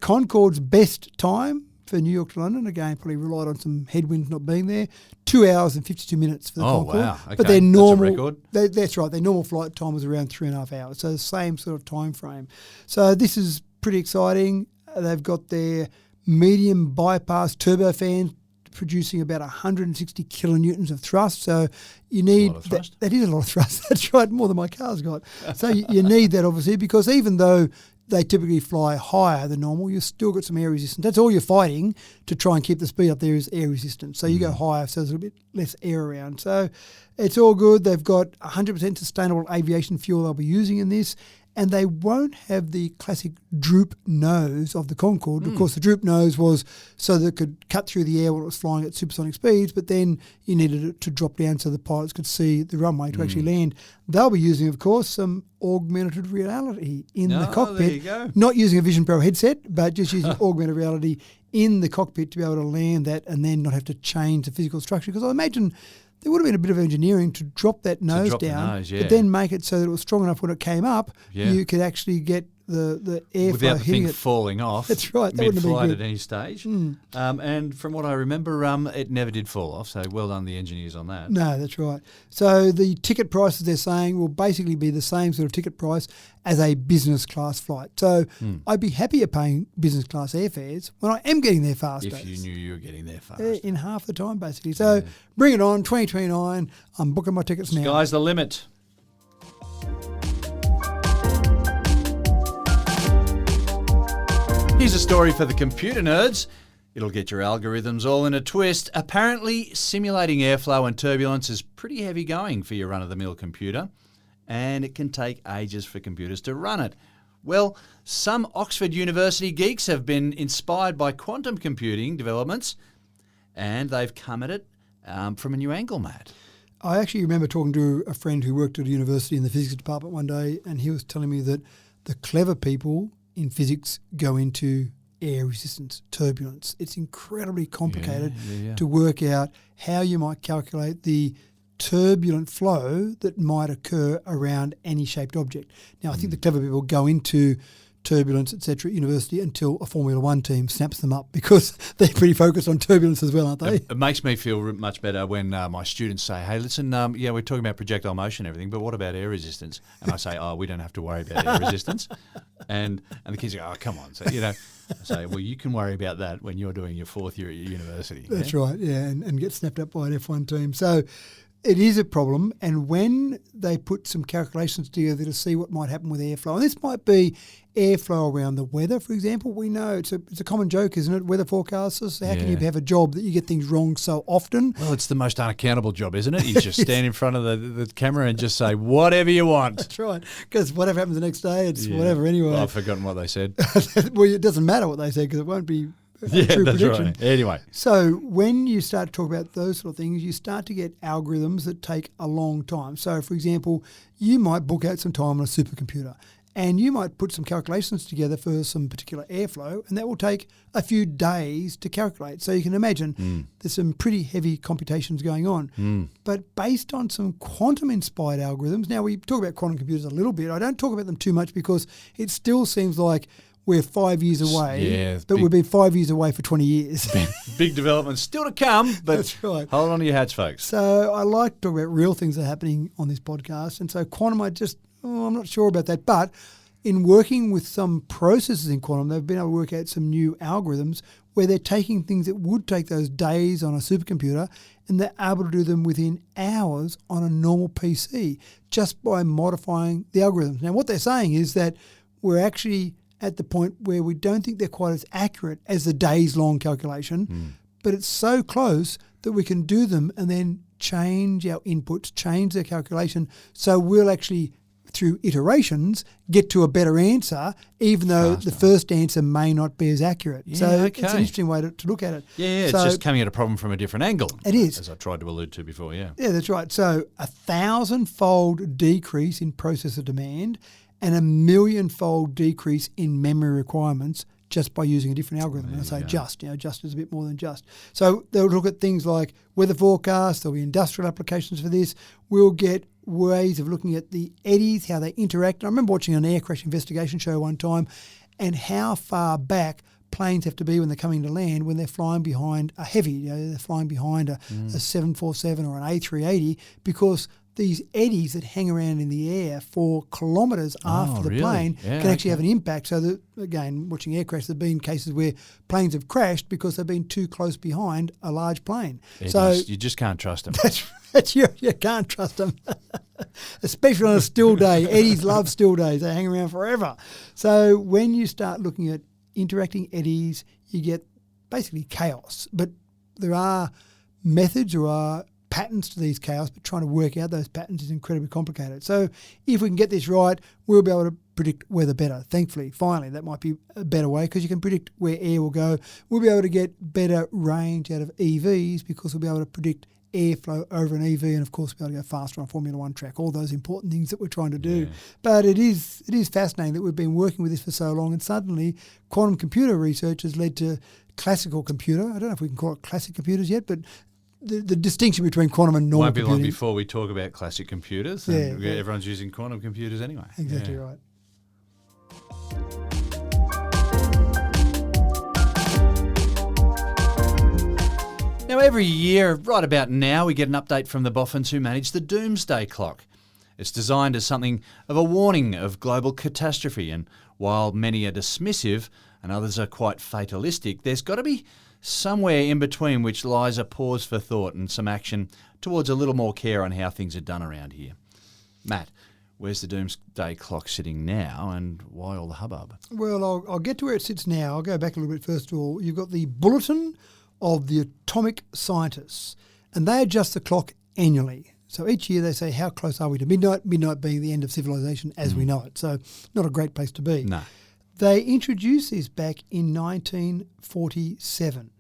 Concorde's best time for New York to London, again, probably relied on some headwinds not being there, 2 hours and 52 minutes for the Concorde. Oh, wow. Okay. But their normal, that's a record. That's right, their normal flight time was around 3.5 hours. So the same sort of time frame. So this is pretty exciting. They've got their medium bypass turbofan producing about 160 kilonewtons of thrust. So you need that is a lot of thrust. That's right, more than my car's got. So you need that obviously because even though they typically fly higher than normal, you've still got some air resistance. That's all you're fighting to try and keep the speed up there is air resistance. So you go higher, so there's a little bit less air around. So it's all good. They've got 100% sustainable aviation fuel they'll be using in this. And they won't have the classic droop nose of the Concorde. Of course, the droop nose was so that it could cut through the air while it was flying at supersonic speeds, but then you needed it to drop down so the pilots could see the runway to actually land. They'll be using, of course, some augmented reality in the cockpit. There you go. Not using a Vision Pro headset, but just using augmented reality in the cockpit to be able to land that and then not have to change the physical structure. Because I imagine there would have been a bit of engineering to drop that nose down, but then make it so that it was strong enough when it came up, you could actually get the airflow without the hitting thing it. falling off. That's right. That wouldn't have been mid-flight good. at any stage. And from what I remember, it never did fall off. So well done the engineers on that. No, that's right. So the ticket prices they're saying will basically be the same sort of ticket price as a business class flight. So I'd be happier paying business class airfares when I am getting there fast. If you knew you were getting there fast. In half the time, basically. So bring it on, 2029. I'm booking my tickets now. Sky's the limit. Here's a story for the computer nerds. It'll get your algorithms all in a twist. Apparently, simulating airflow and turbulence is pretty heavy going for your run-of-the-mill computer, and it can take ages for computers to run it. Well, some Oxford University geeks have been inspired by quantum computing developments, and they've come at it from a new angle, Matt. I actually remember talking to a friend who worked at a university in the physics department one day, and he was telling me that the clever people in physics go into air resistance, turbulence. It's incredibly complicated to work out how you might calculate the turbulent flow that might occur around any shaped object. Now, I think the clever people go into turbulence, etc., at university until a Formula One team snaps them up because they're pretty focused on turbulence as well, aren't they? It makes me feel much better when my students say, hey, listen, we're talking about projectile motion and everything, but what about air resistance? And I say, we don't have to worry about air resistance. And the kids go, come on. So, I say, well, you can worry about that when you're doing your fourth year at your university. That's right, and get snapped up by an F1 team. So it is a problem, and when they put some calculations together to see what might happen with airflow, and this might be airflow around the weather, for example. We know it's a common joke, isn't it, weather forecasters? How can you have a job that you get things wrong so often? Well, it's the most unaccountable job, isn't it? You just stand in front of the camera and just say whatever you want. That's right, because whatever happens the next day, it's whatever anyway. Well, I've forgotten what they said. Well, it doesn't matter what they say because it won't be true that's prediction. Right. Anyway. So when you start to talk about those sort of things, you start to get algorithms that take a long time. So, for example, you might book out some time on a supercomputer and you might put some calculations together for some particular airflow, and that will take a few days to calculate. So you can imagine there's some pretty heavy computations going on. But based on some quantum-inspired algorithms, now we talk about quantum computers a little bit. I don't talk about them too much because it still seems like we're 5 years away, but we've been 5 years away for 20 years. Big developments still to come, but that's right. Hold on to your hats, folks. So I like to talk about real things that are happening on this podcast. And so quantum, I'm not sure about that. But in working with some processes in quantum, they've been able to work out some new algorithms where they're taking things that would take those days on a supercomputer and they're able to do them within hours on a normal PC just by modifying the algorithms. Now, what they're saying is that we're actually at the point where we don't think they're quite as accurate as the days-long calculation, but it's so close that we can do them and then change our inputs, change their calculation, so we'll actually, through iterations, get to a better answer, even though the first answer may not be as accurate. It's an interesting way to look at it. It's just coming at a problem from a different angle. It is. As I tried to allude to before, Yeah, that's right. So 1,000-fold decrease in processor demand and 1,000,000-fold decrease in memory requirements just by using a different algorithm. And I say just is a bit more than just. So they'll look at things like weather forecasts, there'll be industrial applications for this. We'll get ways of looking at the eddies, how they interact. I remember watching an air crash investigation show one time and how far back planes have to be when they're coming to land when they're flying behind a heavy, they're flying behind a 747 or an A380 because these eddies that hang around in the air for kilometres after the plane can actually have an impact. So, that, again, watching air crashes, there have been cases where planes have crashed because they've been too close behind a large plane. So you just can't trust them. You can't trust them, especially on a still day. Eddies love still days. They hang around forever. So when you start looking at interacting eddies, you get basically chaos. But there are methods or are patterns to these chaos, but trying to work out those patterns is incredibly complicated. So if we can get this right, we'll be able to predict weather better. Thankfully, finally, that might be a better way because you can predict where air will go. We'll be able to get better range out of EVs because we'll be able to predict airflow over an EV and, of course, be able to go faster on a Formula One track, all those important things that we're trying to do. But it is fascinating that we've been working with this for so long and suddenly quantum computer research has led to classical computer. I don't know if we can call it classic computers yet, but the distinction between quantum and normal computing. Won't be long before we talk about classic computers. And everyone's using quantum computers anyway. Exactly right. Now, every year, right about now, we get an update from the boffins who manage the Doomsday clock. It's designed as something of a warning of global catastrophe, and while many are dismissive and others are quite fatalistic, there's got to be somewhere in between which lies a pause for thought and some action towards a little more care on how things are done around here. Matt, where's the Doomsday clock sitting now, and why all the hubbub? Well, I'll get to where it sits now. I'll go back a little bit first of all. You've got the Bulletin of the Atomic Scientists, and they adjust the clock annually. So each year they say, how close are we to midnight? Midnight being the end of civilization as we know it. So not a great place to be. No. They introduced this back in 1947,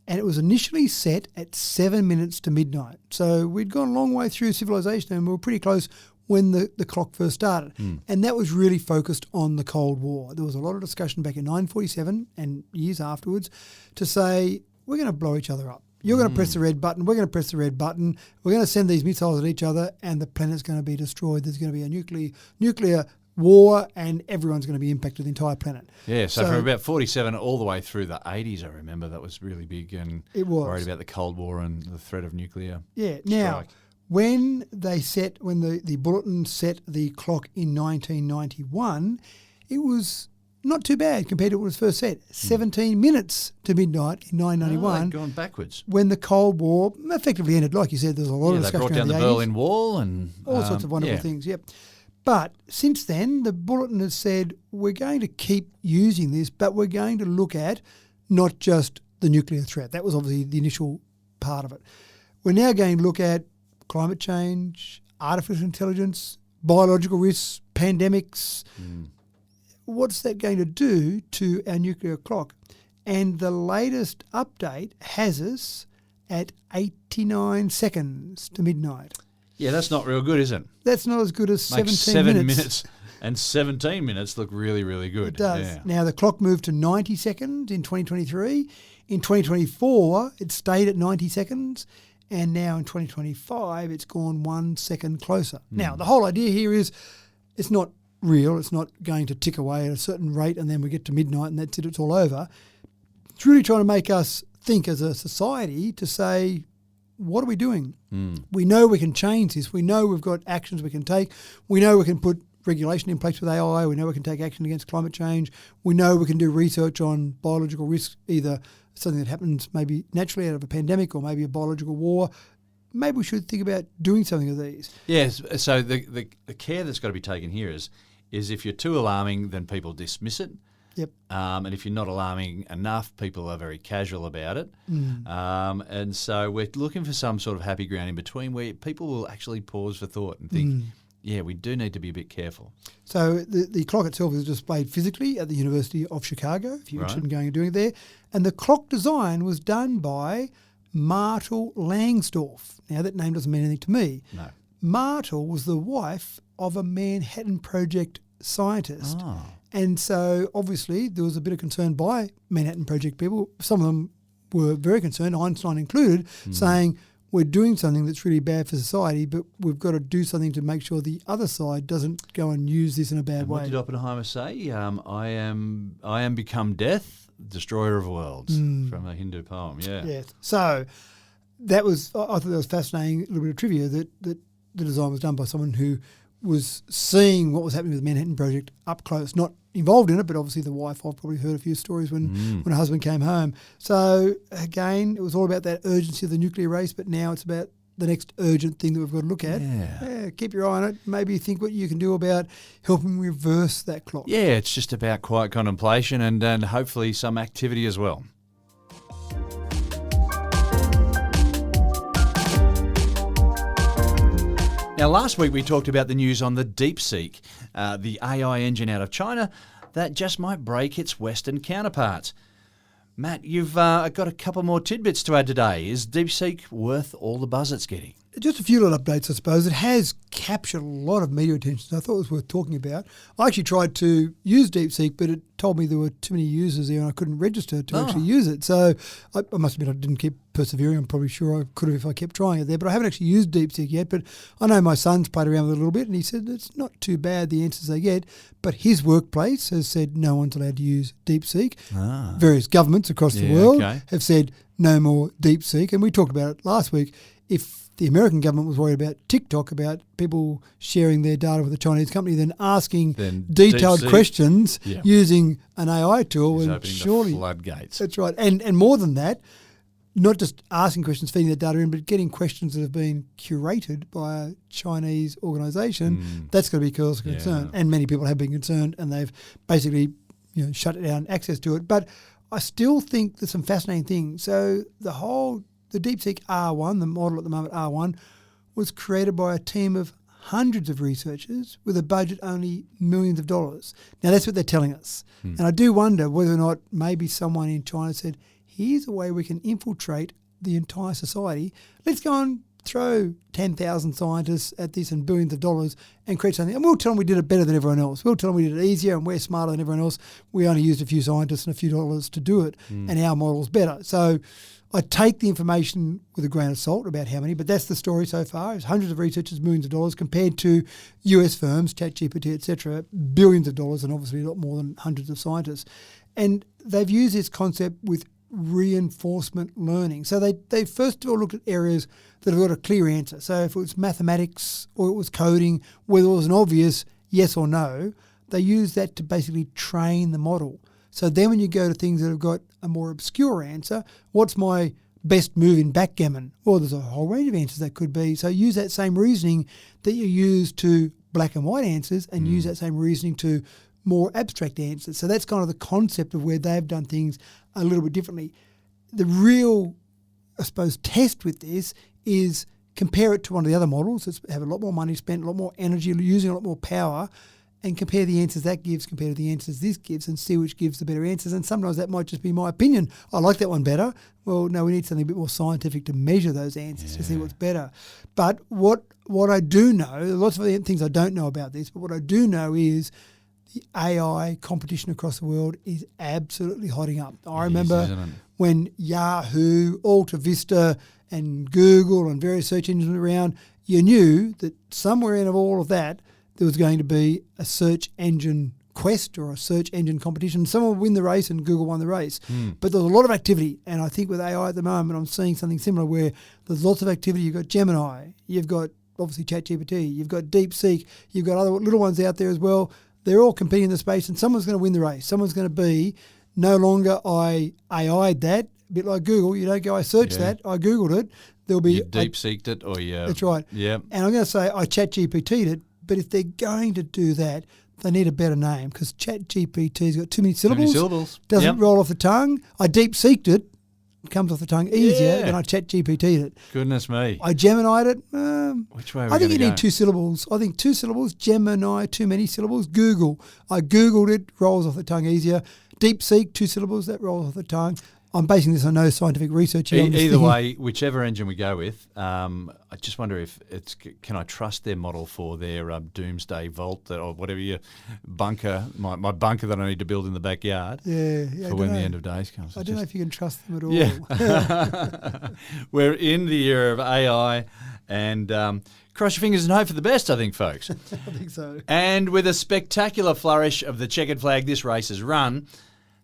and it was initially set at 7 minutes to midnight. So we'd gone a long way through civilization, and we were pretty close when the clock first started. And that was really focused on the Cold War. There was a lot of discussion back in 1947 and years afterwards to say, we're going to blow each other up. You're going to press the red button. We're going to press the red button. We're going to send these missiles at each other, and the planet's going to be destroyed. There's going to be a nuclear war, and everyone's going to be impacted, the entire planet. Yeah, so from about 47 all the way through the 80s, I remember that was really big, and it was worried about the Cold War and the threat of nuclear Now, strike. when the Bulletin set the clock in 1991, it was not too bad compared to what was first set. 17 minutes to midnight in 1991. Gone backwards. When the Cold War effectively ended. Like you said, there's a lot of They discussion brought down around the 80s. Berlin Wall and All sorts of wonderful things, yep. But since then, the Bulletin has said we're going to keep using this, but we're going to look at not just the nuclear threat. That was obviously the initial part of it. We're now going to look at climate change, artificial intelligence, biological risks, pandemics. What's that going to do to our nuclear clock? And the latest update has us at 89 seconds to midnight. Yeah, that's not real good, is it? That's not as good as Makes 17 minutes. and 17 minutes look really, really good. It does. Yeah. Now, the clock moved to 90 seconds in 2023. In 2024, it stayed at 90 seconds. And now in 2025, it's gone 1 second closer. Now, the whole idea here is it's not real. It's not going to tick away at a certain rate and then we get to midnight and that's it, it's all over. It's really trying to make us think as a society to say, what are we doing? We know we can change this. We know we've got actions we can take. We know we can put regulation in place with AI. We know we can take action against climate change. We know we can do research on biological risks, either something that happens maybe naturally out of a pandemic or maybe a biological war. Maybe we should think about doing something of these. Yes, so the care that's got to be taken here is if you're too alarming, then people dismiss it. Yep. And if you're not alarming enough, people are very casual about it. And so we're looking for some sort of happy ground in between where people will actually pause for thought and think, yeah, we do need to be a bit careful. So the clock itself is displayed physically at the University of Chicago, if you're interested in going and doing it there. And the clock design was done by Martel Langsdorff. Now, that name doesn't mean anything to me. No. Martel was the wife of a Manhattan Project scientist. And so, obviously, there was a bit of concern by Manhattan Project people. Some of them were very concerned, Einstein included, saying, we're doing something that's really bad for society, but we've got to do something to make sure the other side doesn't go and use this in a bad And way. what did Oppenheimer say? I am become death, destroyer of worlds, from a Hindu poem. Yeah. Yes. So that was, I thought that was fascinating, a little bit of trivia, that the design was done by someone who was seeing what was happening with the Manhattan Project up close, not involved in it, but obviously the wife, I've probably heard a few stories when her husband came home. So again, it was all about that urgency of the nuclear race, but now it's about the next urgent thing that we've got to look at. Yeah, keep your eye on it. Maybe think what you can do about helping reverse that clock. Yeah, it's just about quiet contemplation and hopefully some activity as well. Now, last week we talked about the news on the Deepseek, the AI engine out of China that just might break its Western counterparts. Matt, you've got a couple more tidbits to add today. Is Deepseek worth all the buzz it's getting? Just a few little updates, I suppose. It has captured a lot of media attention, so I thought it was worth talking about. I actually tried to use Deepseek, but it told me there were too many users there and I couldn't register to actually use it. So I must admit I didn't keep persevering. I'm probably sure I could have if I kept trying it there, but I haven't actually used Deepseek yet. But I know my son's played around with it a little bit and he said it's not too bad, the answers they get, but his workplace has said no one's allowed to use Deepseek. Various governments across the world have said no more Deepseek, and we talked about it last week. If the American government was worried about TikTok, about people sharing their data with a Chinese company, then asking detailed Deepseek, questions using an AI tool, is and opening surely the floodgates. That's right, and more than that, not just asking questions, feeding the data in, but getting questions that have been curated by a Chinese organisation, that's going to be cause of concern. And many people have been concerned, and they've basically shut down access to it. But I still think there's some fascinating things. So the Deepseek R1, the model at the moment R1, was created by a team of hundreds of researchers with a budget only millions of dollars. Now, that's what they're telling us. And I do wonder whether or not maybe someone in China said, here's a way we can infiltrate the entire society. Let's go and throw 10,000 scientists at this and billions of dollars and create something. And we'll tell them we did it better than everyone else. We'll tell them we did it easier and we're smarter than everyone else. We only used a few scientists and a few dollars to do it, and our model's better. So I take the information with a grain of salt about how many, but that's the story so far. It's hundreds of researchers, millions of dollars, compared to US firms, ChatGPT, etc., billions of dollars, and obviously a lot more than hundreds of scientists. And they've used this concept with reinforcement learning. So they first of all looked at areas that have got a clear answer. So if it was mathematics or it was coding, whether it was an obvious yes or no, they used that to basically train the model. So then when you go to things that have got a more obscure answer, what's my best move in backgammon? Well, there's a whole range of answers that could be. So use that same reasoning that you use to black and white answers and use that same reasoning to more abstract answers. So that's kind of the concept of where they've done things a little bit differently. The real, I suppose, test with this is compare it to one of the other models that have a lot more money spent, a lot more energy, using a lot more power, and compare the answers that gives compared to the answers this gives and see which gives the better answers. And sometimes that might just be my opinion. I like that one better. Well, no, we need something a bit more scientific to measure those answers to see what's better. But what I do know, lots of things I don't know about this, but what I do know is the AI competition across the world is absolutely hotting up. I remember when Yahoo, Alta Vista and Google and various search engines were around, you knew that somewhere in all of that, there was going to be a search engine quest or a search engine competition. Someone would win the race and Google won the race. But there was a lot of activity. And I think with AI at the moment, I'm seeing something similar where there's lots of activity. You've got Gemini, you've got obviously ChatGPT, you've got Deepseek, you've got other little ones out there as well. They're all competing in the space and someone's going to win the race. Someone's going to be, no longer I AI'd that, a bit like Google. You don't go, I searched that, I Googled it. There'll be you Deepseeked it or you... That's right. Yeah. And I'm going to say I ChatGPT'd it, but if they're going to do that, they need a better name because ChatGPT's got too many syllables. Doesn't roll off the tongue. I Deepseeked it. It comes off the tongue easier than I ChatGPT'd it. Goodness me. I Gemini'd it. Which way are we I think you go? need 2 syllables. I think 2 syllables. Gemini, too many syllables. Google. I Googled it. Rolls off the tongue easier. Deepseek, 2 syllables. That rolls off the tongue. I'm basing this on no scientific research here. Either way, whichever engine we go with, I just wonder if can I trust their model for their Doomsday vault or whatever your bunker, my bunker that I need to build in the backyard for when the end of days comes. I don't know if you can trust them at all. Yeah. We're in the era of AI and cross your fingers and hope for the best, I think, folks. I think so. And with a spectacular flourish of the checkered flag, this race is run.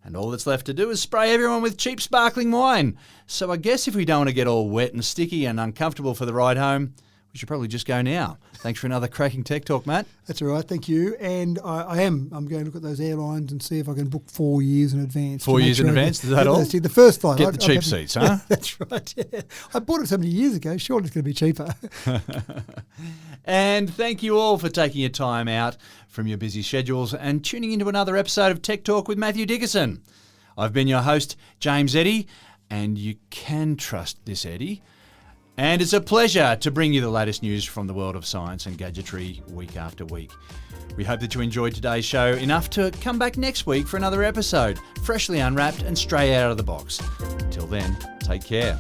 And all that's left to do is spray everyone with cheap sparkling wine. So I guess if we don't want to get all wet and sticky and uncomfortable for the ride home, we should probably just go now. Thanks for another cracking tech talk, Matt. That's all right, thank you. And I'm going to look at those airlines and see if I can book 4 years in advance. 4 years in advance, is that all? The first flight. Get the cheap seats, huh? That's right, yeah. I bought it so many years ago, surely it's going to be cheaper. And thank you all for taking your time out from your busy schedules and tuning into another episode of Tech Talk with Matthew Dickerson. I've been your host, James Eddy, and you can trust this Eddy. And it's a pleasure to bring you the latest news from the world of science and gadgetry week after week. We hope that you enjoyed today's show enough to come back next week for another episode, freshly unwrapped and straight out of the box. Till then, take care.